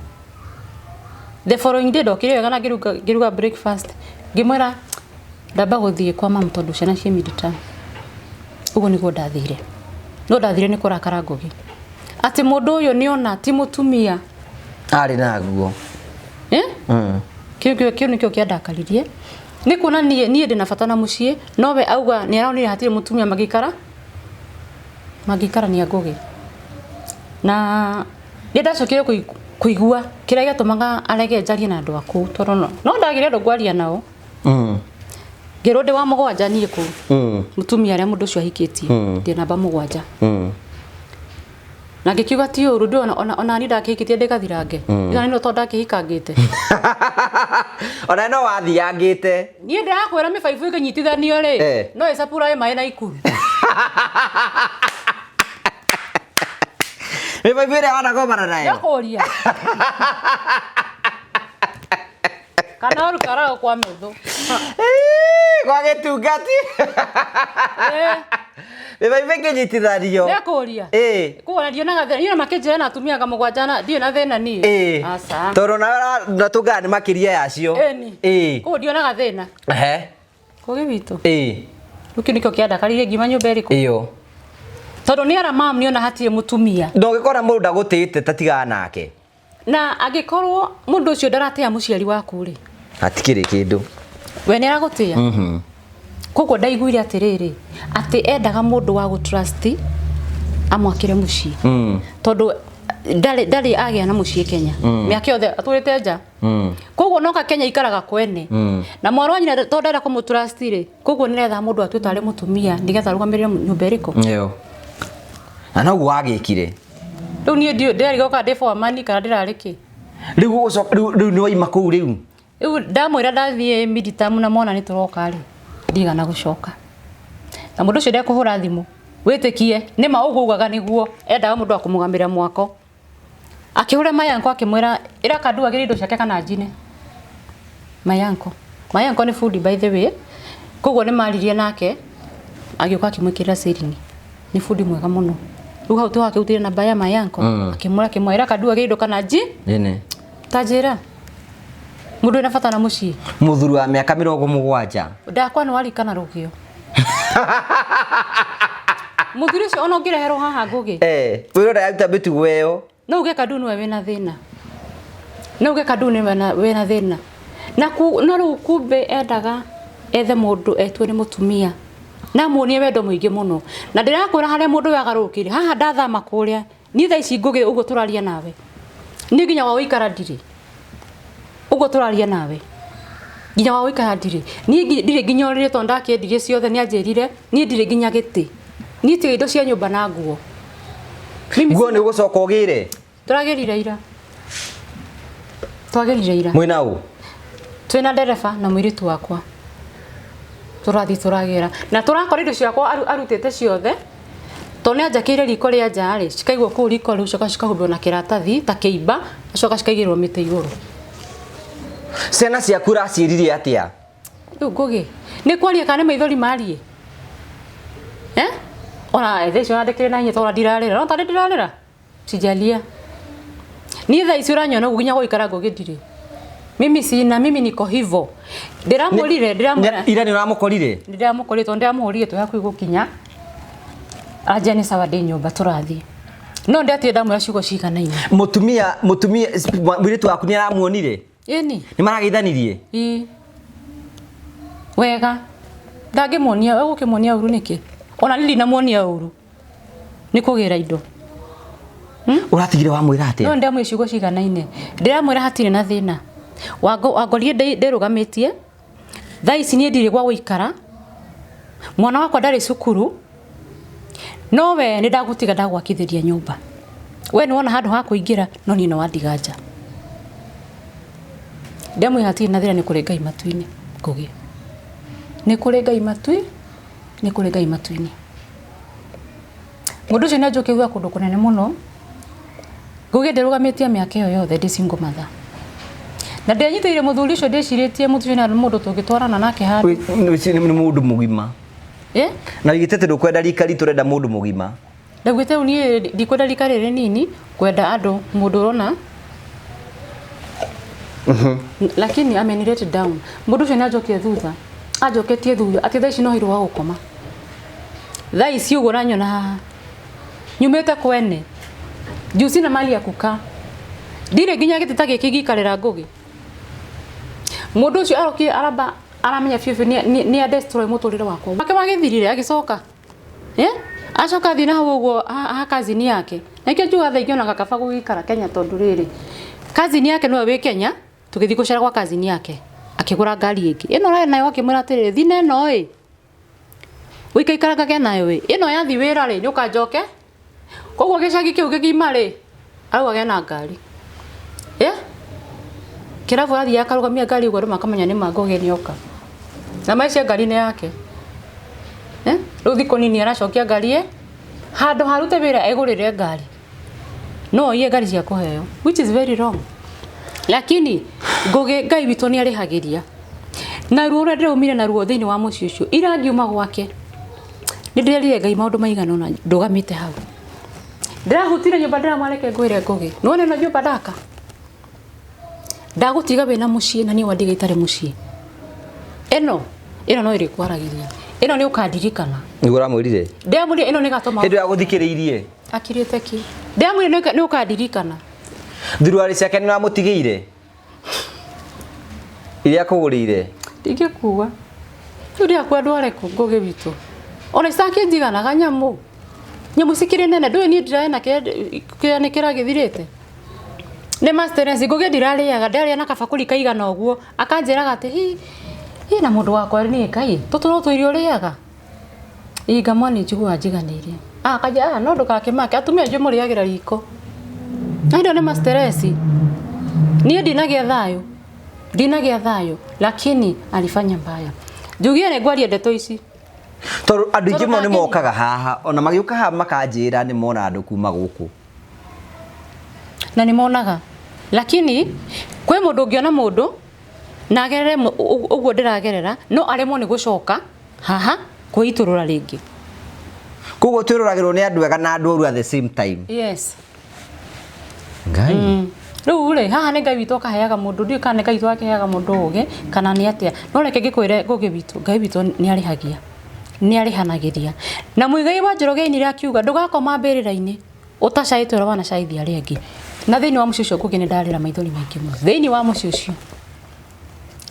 the following day dokire wega na giruga breakfast ngimwera ndamba guthie kwa mamu tondu ciana cie midterm ugo niguo ndathire no ndathire ni kurakara Ngugi ati mundu uyu ni ona ti mutumia ari naguo kio nikio kiandakaririe ni kuna nie ndina bata na mucie no we auga ni araonire hatire mutumia magikara ni Ngugi na ndacokire kuigua kira gatumaga arege njarie na andu aku torono no ndagire ndo gwaria nao ngirunde wa mugwanja nie ku mutumia aria mundu ucio ahikitie ndi namba mugwanja na ngikiuga ti uru ndo ona ni ndakihikitie ndikathirange ina ni no to ndakihikangite ona no wathiangite nie ndirakwira mibaibu ikinyitithanio ri no icapura mai na ikuru mibaibu ria wanagomana nayo yakuria kana uru karago kwa metho kwa gitungati mibaibu ikinyitithanio yakuria kuona ndionaga thina ina makinjira na atumia kamugwanjana ndio na thina ni asa toro na tungani ni makiria yacio ku ndionaga thina Ngugi witu ruki nikio kianda karirie ngima nyumba iriku iyo tondu ni ara mam niona hatire mutumia ndogikora mundu ndagutite tatigana nake na agikorwo mundu ucio ndaratia muciari waku ri atikire kindu we ni aragutia koguo ndaiguire atiriri ati endaga mundu wa gutrust amwakire mucii tondu ndari agia na mucii Kenya miaka yothe aturite nja koguo noka Kenya ikaraga kwene na mwarwa wa nyina to ndenda kumutrust ri koguo niretha mundu atuita ari mutumia nigetha rugamirire nyumba iriku iyo ana gwagikire riu nie nderi goka ndi for money kana ndirariki riu ucoka riu ni waima kuu riu ndamwira ndathie midterm na mona ni turoka ri ndigana gucoka na mundu ucio ndekuhura thimu witikie ni maugugaga niguo endaga mundu akumugamira mwako akihura mayanko akimwira ira kandu agire indo ciake kana njine mayanko ni food by the way koguo ni maririe nake agioka akimwikira sirini ni food mwega muno riu hau tu akiutire namba ya mayanko akimwira kandu agire indo kana njine tajira mundu ina bata na mucii muthuri wa miaka 70 ndakwa ni wari kana rugio muthuri ucio ona ngirehero haha Ngugi wiro ndaruta bitu weyo no uge kandu niwe wina thina no uge kandu niwe wina thina na no ru kumbe endaga ethe mundu etwe ni mutumia na muonie wendo muingi muno na ndirakwira hare mundu yagarukire haha ndathama kuria ni thaa ici Ngugi ugo turaria nawe ni nginya wa uikara ndiri ugo turaria nawe nginya wa uikara ndiri ni ndire nginya orire to ndakendirie ciothe ni anjirire ni ndire nginya giti ni ti indo cia nyumba na nguo nguo ni gucoka ugire turagerire ira mwina u twina ndereba na mwiritu wakwa turathi turagera na turakora indo ciakwa arutite ciothe to ni anjakire riko ria njari cikaigwo ku riko riu coka cikahubwo na kiratathi ta kiimba coka cikaigirwo mite iguru ciana ciaku raciririe atia riu Ngugi ni kwaria kana maithori marie ona ethe cio ndekire na hinya tora ndirarira no tari ndirarira sijalia ni thaa icio uranyona guginya guikara Ngugi ndiri mimi niko hivyo ndiramurire ira ni uramukorire ndiramukorire to ndiramurire to yaku igukinya aje ni sawa ndi nyumba turathi no ndatie ndamura ciugo ciganaine mutumia mwiritu waku ni aramuonire ni marageithanirie wega ndagimuonia we gukimuonia uru niki ona nili na muonia uru ni kugira indo uratigire wa mwira atia no ndamwe ciugo ciganaine ndiramwira hatire na thina wagorie ndirugamitie thaa ici ni ndire gwa guikara mwana wakwa ndari cukuru no we ni ndagutiga ndagwakithiria nyumba we ni wona handu ha kuingira no ni no wandiganja ndamwe hatire na thina ni kuri Ngai matu-ini Ngugi ni kuri Ngai matu-ini mundu ucio ni ajoke gwa kundu kunene muno nguge nderugametie miaka iyo yothe ndi single mother na ndenyitire muthuri ucio ndiciritie muthuri na mundu tungitwarana nake handu ni mundu mugima na wigite tindu kwenda rikari turenda mundu mugima ndagwite uni ndikwenda rikari rinini kwenda andu mundu rona lakini amenirete down mundu ucio najokie thutha ajoketie thutha ati thaici no hiru wa gukoma thaici ugo ranyona haha nyumete kwene juici na mali ya kuka ndire nginya gitita giki gikarira ngugi mundu ucio arokie araba aramenya fiu ni destroy muturire wakwa make magithirire agicoka acoka thina hau ugo ha kazini yake nikio juga thaigio na gakaba gugikara Kenya tondu riri kazini yake no we Kenya tugithi gucera kwa kazini yake akigura ngari ingi ino ra nayo akimwira atiriri thina ino wikaikaraga nayo ino yathi wira ri ndukajoke koguo gicagi kiu gigima ri au agena ngari kirabu athi akarugamia ngari ugo makamenya ni mangoge nioka na maicia ngari ni yake ruthi konini aracokia ngari handu harute wira egurire ngari no iye ngari cia kuheo which is very wrong lakini nguge ngai witũ ni arihagiria na ruo rende umire na ruo thini wa muci ucio irangiuma gwake ni ndirire ngai maundu maigana na ndugamite hau ndirahutire nyumba ndiramareke ngwire nguge none no nyumba ndaka ndagutiga wina mucie na ni wandiga itare mucie eno no iri kwaragiria eno ni ukandirikana nigura mwirire ndamuri eno ni gatoma hindu ya guthikiriirie akirite ki ndamuri ni ukandirikana thiruari ciake ni namutigiire iria kugurire ndingikuwa turia kwa ndware ku ngugi witu ona isake njiganaga nyamu cikire nene ndui ni ndiraena ni kiragithirite ni masterens ngugi ndirariaga ndaria na kabakuri kaigana uguo akanjiraga ati hi na mundu wakwa ni kai tuturo twirio riaga igamani njigua njiganirie akaja no ndukakimake atumia nje muriagira riko ndo ni masterens ni ndinagia thayu lakini alifanya mbaya njugie ne gwaria ndeto ici tondu andu ingi mo ni mokaga haha ona magiuka haha makanjira ni mona andu kuma guku na ni monaga lakini kwe mundu ngiona mundu na agerere uguo ndiragerera no aremwo ni gucoka haha kuiturura ringi kuguo twiruragirwo ni andu ega na andu oru at the same time yes ngai riu ri haha ni ngai witu akaheaga mundu ndi kana ngai witu akaheaga mundu uge kana ni atia no reke ngikwire ngugi witu ngai witu ni arihagia ni arihanagiria na muigai wa njoroge ni rakiuga ndugakoma mbirira-ini utacaitwe wana caithia ri angi na thini wa mucio ucio ngugi ni ndarira maithori maingi mu thini wa mucio ucio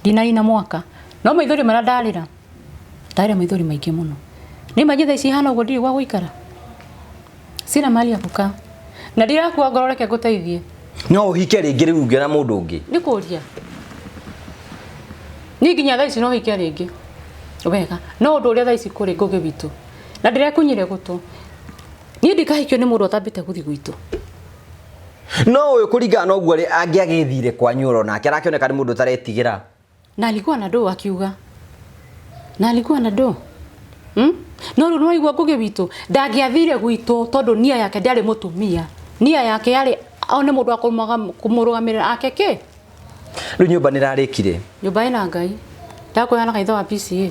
dinarina mwaka no maithori mara ndarira ndarira maithori maingi muno ni majitha ici hana ugo ndiri wa guikara sina mali ya kukaa na ndirakuwa ngoro reke nguteithie no hike ringi riu ngira mundu ungi ni kuria ni nginya thaici no hike ringi wega no ndu uria thaici kuri ngugi witu na ndirekunyire gutu ni ndikahikio ni mundu atambite guthi gwitu no uyu kuringana na uguo angiagithire kwa nyuro nake arakioneka ni mundu taretigira na alikuwa na do akiuga na alikuwa na do no ru no igwa ngugi witu ndangiathire gwitu tondu nia yake ndari mutumia nia yake yari one mundu akumaga kumurugamirira akeke riu nyumba ni rarikire nyumba ina ngai ndakwena kaitho wa PCA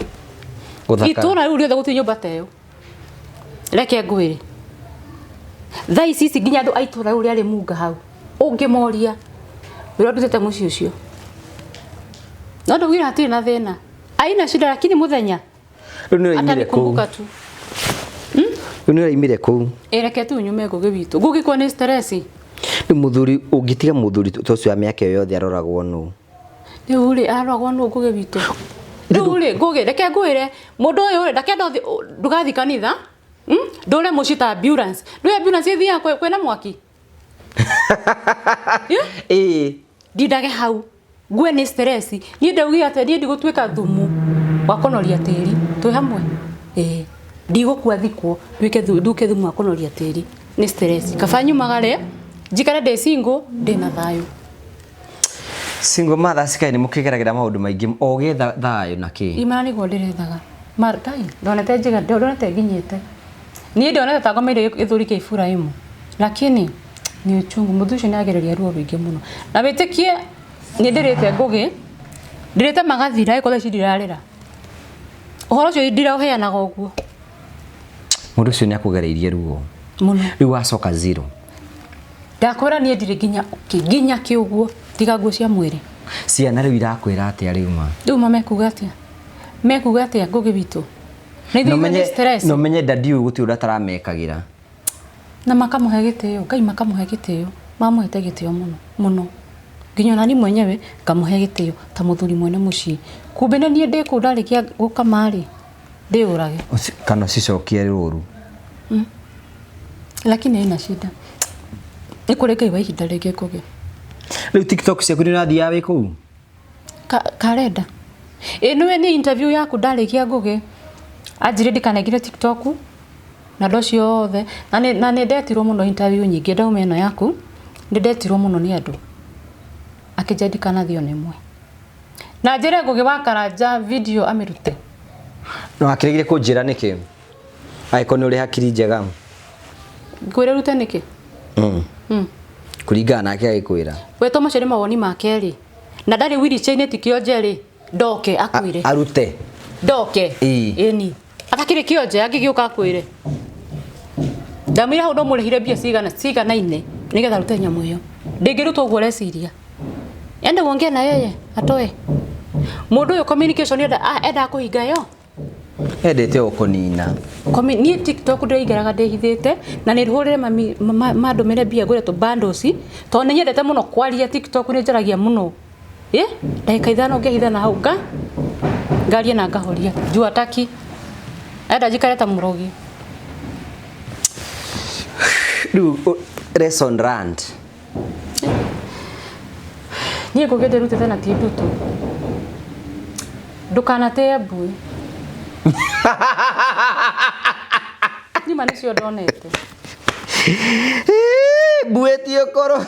guthaka ituna riu riothe guti nyumba teyo reke ngwire thai sisi nginya andu aitura riu riari munga hau ungimoria wira ndutete muci ucio no ndu wira atiri na thina aina shida lakini muthenya riu ni imire ku riu ni imire ku reke tu nyume ngugi witu ngugi kwa ni stress ni muthuri ungitiga muthuri tocio ya miaka yothe aroragwo nu ni uri aroragwo nu ngugi witu uri ngugi reke ngwire mundu uyu ri ndake ndugathi kanitha ndure mucita ambulance ndu ambulance ithia kwena mwaki ndindage hau ngwe ni stress ni ndaugi ate ni ndigutwika thumu wa kunoria tiri twi hamwe ndigukua thikwo nduke thumu wa kunoria tiri ni stress kafanyu magare njikare de single ndina thayu single mother sikai ni mukigeragira maundu maingi ogetha thayu na ki imana ni gondirethaga martai ndonete njiga ndonete nginyite ni ndonete tagomeire ithuri ke Ifurahimu lakini ni uchungu Muthuri ni agereria ruo rwingi muno na witikie ni ndirite ngugi ndirite magathira iko thaici ndirarira uhoro cio ndiraheanaga uguo mundu cio ni akugereirie ruo muno riu wacoka zero ndakwira ni ndire nginya kiuguo tiga nguo cia mwiri ciana riu irakwira atia riu mekuga atia ngugi bitu no menye dadi uyu guti urataramekagira na makamuhe gitio Ngai makamuhe gitio mamuhete gitio muno nginya nani mwenyewe kamuhe gitio ta muthuri mwene mucii kumbe ni ndiku ndarikia gukamari ndiurage kana cicokie ruru lakini ina shida ni kuri Ngai wa ihinda ringi ngugi riu TikTok ciaku ni rathia wi kuu karenda niwe ni interview yaku ndarikia ngugi ajire ndikanegire TikTok na ndocio othe na ni ndetirwo muno interview nyingi ndauma ino yaku ndi ndetirwo muno ni andu akijendikana thio nemwe na njire ngugi wakaranja video amirute no akiregire kunjira niki aiko ni uri hakiri njega kwire rute niki kuringana nake agikwira we to macere mawoni make ri na ndari wiri chaine tikio njeri ndoke akwire arute ndoke eni atakire kionje angigiuka akwire ndamira hau ndo murehire bia cigana ine nigetha rute nyamu iyo ndingirutwo uguo reciria ende wongea na yeye atoe mundu uyu communication enda kuhinga yo endete ukunina ni TikTok ndirigaraga ndihithite na ni ruhurire mandumire bia ngure to bundles to ni nyendete muno kwaria TikTok ni njaragia muno ndagika ithano ngehithana hau ngaria na ngahoria juu ataki enda jikare ta murogi restaurant ni ngugete rutete na tindutu ndukanatea mbui ni mani cio ndonete mbuetio koro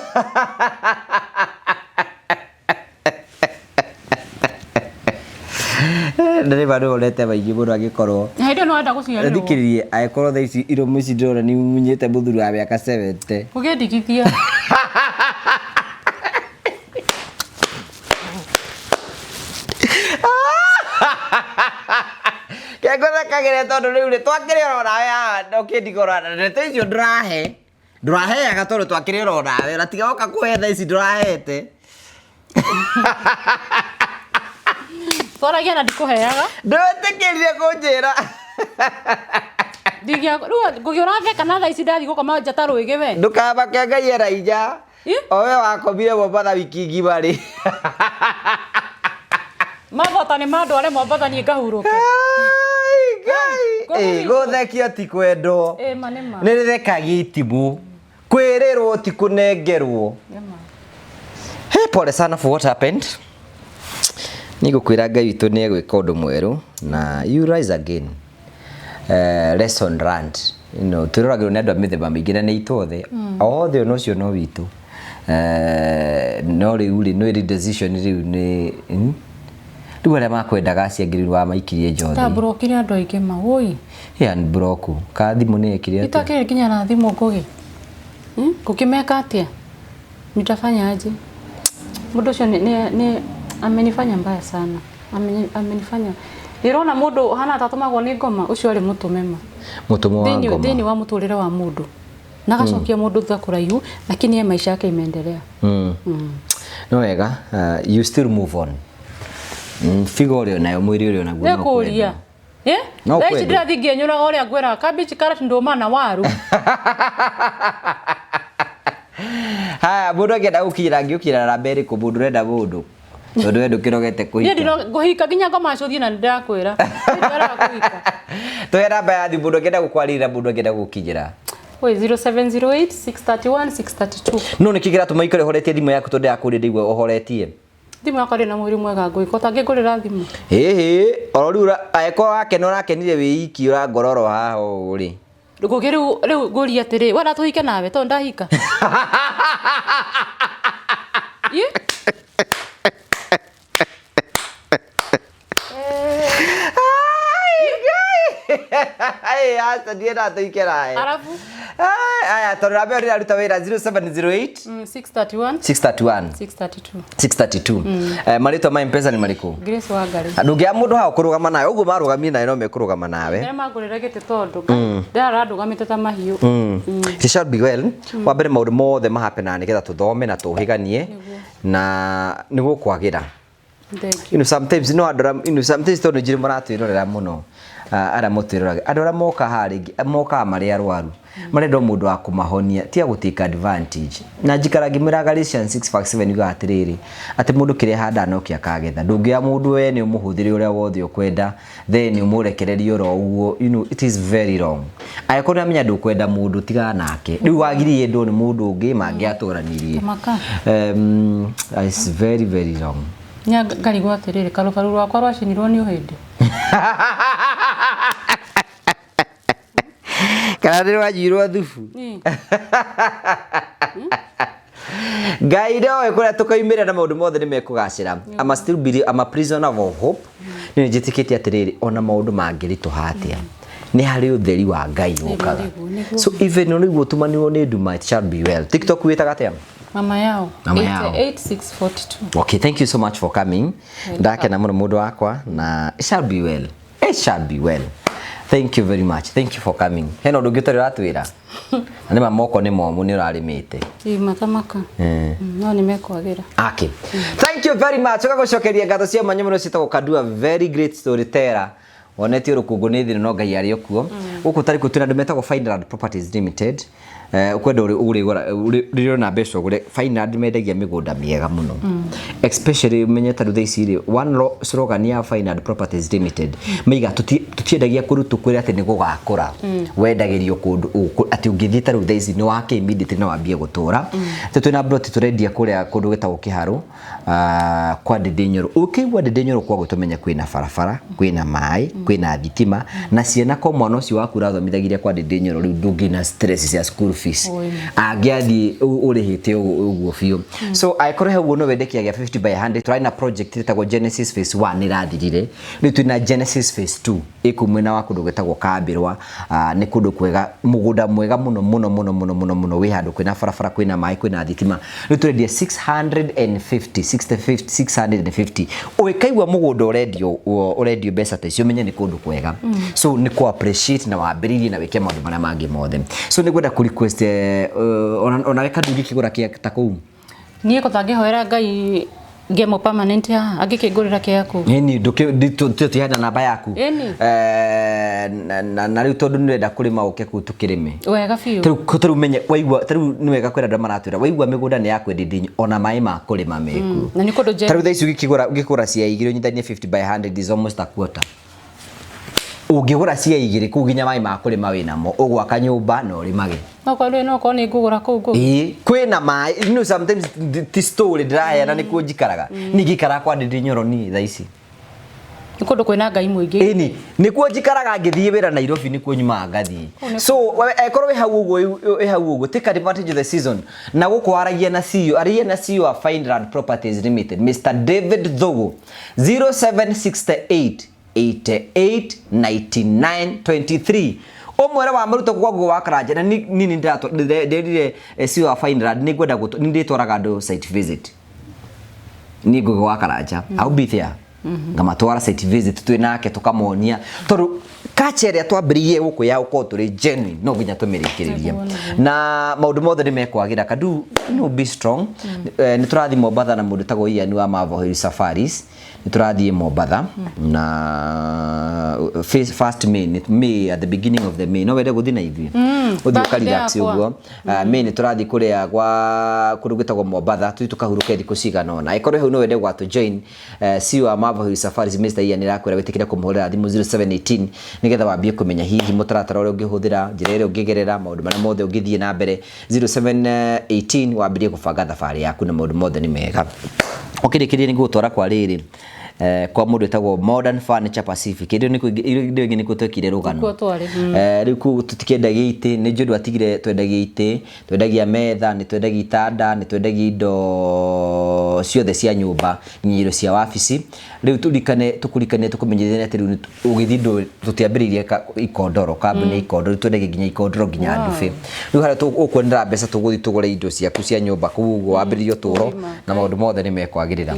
ndari bado olete baigi muno agikorwo ndio no enda guciarirwo thikiririe agikorwo tha ici iromo ici ndona ni munyete muthuri wa miaka 70 ugendikithia kegora kagere tondu riu ri twakiriro nawe ndokindigora ndete icio ndurahe agatondu twakiriro nawe na tiga oka kuhetha ici ndurahete Toragia na ndikuheaga ndwetikirie kunjira ndigia ngugiura theka na tha ici ndathi gukoma njata rwigi we ndukabake Ngai eraija owe wakomire Mombasa wiki ngima ri mabota ni mandware Mombasa ni ngahuruke guthekio ti kwendo ni rithekagia itimu kwirirwo ti kunengerwo pole sana for what happened nigukwira Ngai witu ni egwika undu mweru na you rise again lesson learned turoragirwo ni andu a mithemba mingi na ni itothe othe no cio no witu no riu no decision riu ni riu aria makwendaga aciangiriru wa maikirie njothi ta brokire andu aingĩ ma woi broku ka thimu ni ekire ati itakire kinya na thimu ngugi kukimeka atia nitafanya aje mundu cio ni amenifanya mbaya sana amenifanya ndirona mundu hana tatumagwo ni ngoma ucio ari mutumema mutumo wa ngoma dini wa muturire wa mundu nagacokia mundu thakurayu lakini maisha yake imeendelea no wega you still move on figure nayo mwiri uri naguo no kuria Thaici ndirathi ngenyuraga uria ngwira cabbage carrot nduma na waru haya mundu agenda gukira ngiukira na mbere ku mundu renda mundu tondu wendu kirogete kuhika ni ndino guhika nginya ngoma cuthie na ndirakwira ndira kuhika to namba ya thimu mundu agenda gukwarira mundu agenda gukinyira Oi 0708 631 632 no nikigira tumaikore horetie thimu yaku tondu yakuri ndigwe ohoretie thimu yakwa na mwiri mwega ngwiko tangigurira thimu ororiu aeko wake no rakenire wiiki ura ngororo haha uri ngugiru riu nguria atiri wala tuhike nawe to ndahika ai hata ndiye na tuike naye arafu aya tondu rabe uri aruta wira 0708 631 632 marito ma mpesa ni mariku Grace Wangari ndungia mundu ha kurugama nawe uguo marugamie nawe no mekurugama nawe ne magurira gete tondu ndara ndugamite ta mahiu it shall be well wa mbere maundu mothe mahapena nigetha tuthome na tuhiganie na niguo kwagira sometimes sometimes tondu njiri maratwirorera muno ara mutwirora andora moka haringi moka mari arwaru marendo mundu wa kumahonia tia gutika advantage na njikaraga mira Galatians 6:7 yuga atiriri ati mundu kire handa nokia kagetha ndungia mundu we ni umuhuthiri uria wothe ukwenda then umurekererio ro uguo it is very wrong ayakona menya ndukwenda mundu tiga nake riu wagirie ndu ni mundu ungi mangiaturanirie it's very very wrong nya ngari gwatiriri karubaru rwakwa rwacinirwo ni uhindi kana ndio wajirwa thufu Gaida we kora tukaimira na maundu mothe nimekugacira I'm a prisoner of hope ni njitikitie atiriri ona maundu mangiritu hatia ni hari utheri wa Ngai ukaga so even no niguo tumanirwo ni nduma it shall be well TikTok witaga atia mama yao 8642 okay thank you so much for coming ndakena muno mundu wakwa na it shall be well thank you very much thank you for coming heno ndugitari ratwira ani mamoko ni momu ni urarimite makamaka no ni mekwagira okay thank you very much ugagocokeria ngatho cia manyamuno citagwo Kadua very great storyteller wonetio rukungu ni thino no Ngai ari okuo guku tari kutina ndumetagwo Fineland Properties Limited ukwenda uri na mbeca ugure Fineland mendagia migunda miega muno especially menyeta ndu theiciri one slogan ya Fineland Properties Limited meiga tutiendagia kurutu kwira ati ni gugakura wendagirio kundu ati ungithita ru theici ni wake immediately no wambie gutura twina broti turendia kuria kundu gitagwo Kiharu kwa Ndinyoro ukigwa Ndinyoro kwa gutumenya kwina barabara kwina mai kwina thitima na ciana ko mwana ucio waku rathomithagiria kwa Ndinyoro riu ndungi na stress cia school fees agiathi urihite uguo biu so aikore heguo no wendekia gya 50/100 turaina project itagwo Genesis phase 1 irathirire riu twina Genesis phase 2 ikumwena wa kundu gwetagwo Kambirwa ni kundu kwega mugunda mwega muno wi handu kwina barabara kwina mai kwina thitima riu turendia 650 uikaigwa mugunda urendio mbeca ta icio menye ni kundu kwega so ni ku appreciate na wambiririe na wike maundu maria mangi mothe so ni gwenda ku request ona weka ndugi kigura kia ta kou nie ko tangihoera Ngai ngemo permanent ya agikigurira kiaku ni tutihana namba yaku na riu tondu nirenda kurima uke ku tukirime wega fiu turu menye waigwa turu ni wega kwira nda maratwira waigwa migunda ni yakwe ndinyi ona mai ma kurima meku na ni kundu je taru thaici gikigura cia igiro nyithanie 50/100 is almost a quarter ungigura cia igiri kuginya mai ma kurima wina mo ugwaka nyumba no rimage no ko ni ngugura kugo kwina mai sometimes the story draya na nikuo njikaraga nigikara kwa Ndinyoro ni thaici nikundo kwina Ngai muingi nikuo njikaraga ngithie wira Nairobi nikuo nyuma ngathie so ekorwo hau ugo take advantage of the season na gukwaragia na CEO wa Fineland Properties Limited Mr David Thogo 0768 889923 omwera wa maruto kwago wakaranja na nini ndato ndirire CEO wa Fineland ni gwenda nditwaraga andu site visit ni gogo wakaranja au be there ngamatwara site visit twinake tukamonia toru kacheria twambiririe guku ya uko turi genuine no ginya tumirikiririe na maundu mothe ni mekwagira Kadu no be strong ni turathi Mombasa na mundu tago Ian wa Mavo Safaris ni turathi Mombasa na first May at the beginning of the May no wende guthina ithi uthi ukarelax uguo May ni turathi kuria gwa kurugitagwo Mombasa tukahuruka thiku cigana ona ikore hu no wende gwa to join CEO wa Mavo Safaris Mr Ian irakwira witikire kumuhurira thimu 0718 nigetha wambie kumenya hihi mutaratara uri ungihuthira njira iri ungigerera maundu maria mothe ungithie na mbere 0718 wambirie kubanga thabari yaku na maundu mothe ni mega ukirikirie ni gutwara kwa riri kwa mundu etagwo Modern Furniture Pacific ndio ngi niko twekire rugano riku tutikendagia ite ni njudu atigire twendagia ite twendagia metha ni twendagia itanda ni twendagia indo ciothe cia nyumba nyiro cia wabici riu tukurikane tukumenyithania ati riu ugithindo tutiambiririe ikondoro kambuni ikondoro twendagia nginya ikondoro nginya ndufe riu hara ukwendera mbeca tuguthi tugure indo ciaku cia nyumba kuguo wambiririo turo na maundu mothe ni mekwagirira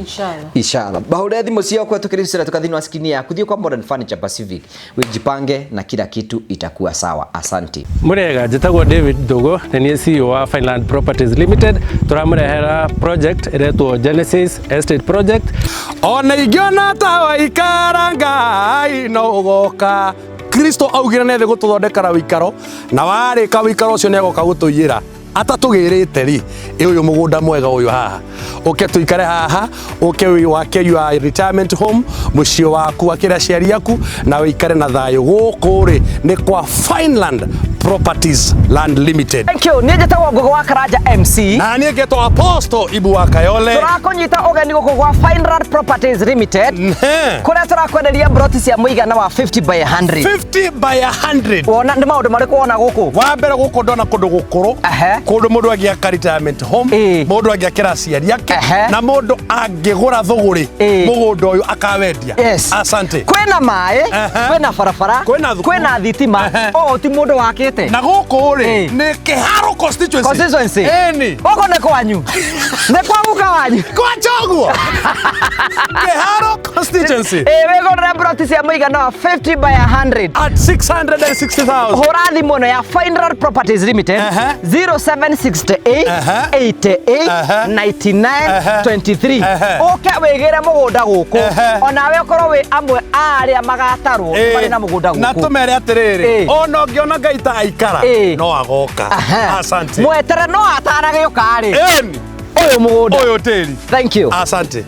inshallah bahure thimu cia kwa tukiricira tukathini wa skini yaku thio kwa Modern Furniture Pacific wijipange na kila kitu itakuwa sawa. Asante. Murega njitagwo David Ndogo ni CEO wa Fineland Properties Limited turamurehera project iretwo Genesis Estate Project ona Ninguona tawa ikaranga no ugoka Kristo augire nethe gututhondekara wikaro na warika wikaro ucio negoka gutuyira atatugirite ri uyu mugunda mwega uyu haha uke tuikare haha uke wake your retirement home mucio waku akira ciari yaku na wikare na thayu guku ri ni kwa Fineland Properties Land Limited. Thank you. Nije tawo gogo wa Karaja MC na nie geto Apostle Ibu wa Kayole turakonyita ogani gogo wa Fineland Properties Limited kuria turakwenderia broti cia muigana wa 50 by 100 50 by 100 wona ndi maundu mariko wona guku wa mbere guku ndona kundu gukuru kundu mundu agiaka retirement home mundu agiakira ciari yake na mundu angigura thuguri mugunda uyu akawendia. Asante. Kwena mai kwena farafara kwena thitima o ti mundu wake na guku ri ni Kiharo constituency eni goko ne kwanyu ne kwa muka wanyu kwa choguo Kiharo constituency wego rebroti cia muigana wa 50 by 100 at 660,000 horathi muno ya Fineland Properties Limited 0768 88 99 23 oke wegere mugunda guku onawe ukorwo wi amwe aria magatarwo bari na mugunda guku na tumere atiriri ono ngiona gaita aikara no agoka. Asante. Mwetere no atarage ukari uyu mugunda uyu tiri. Thank you. Asante.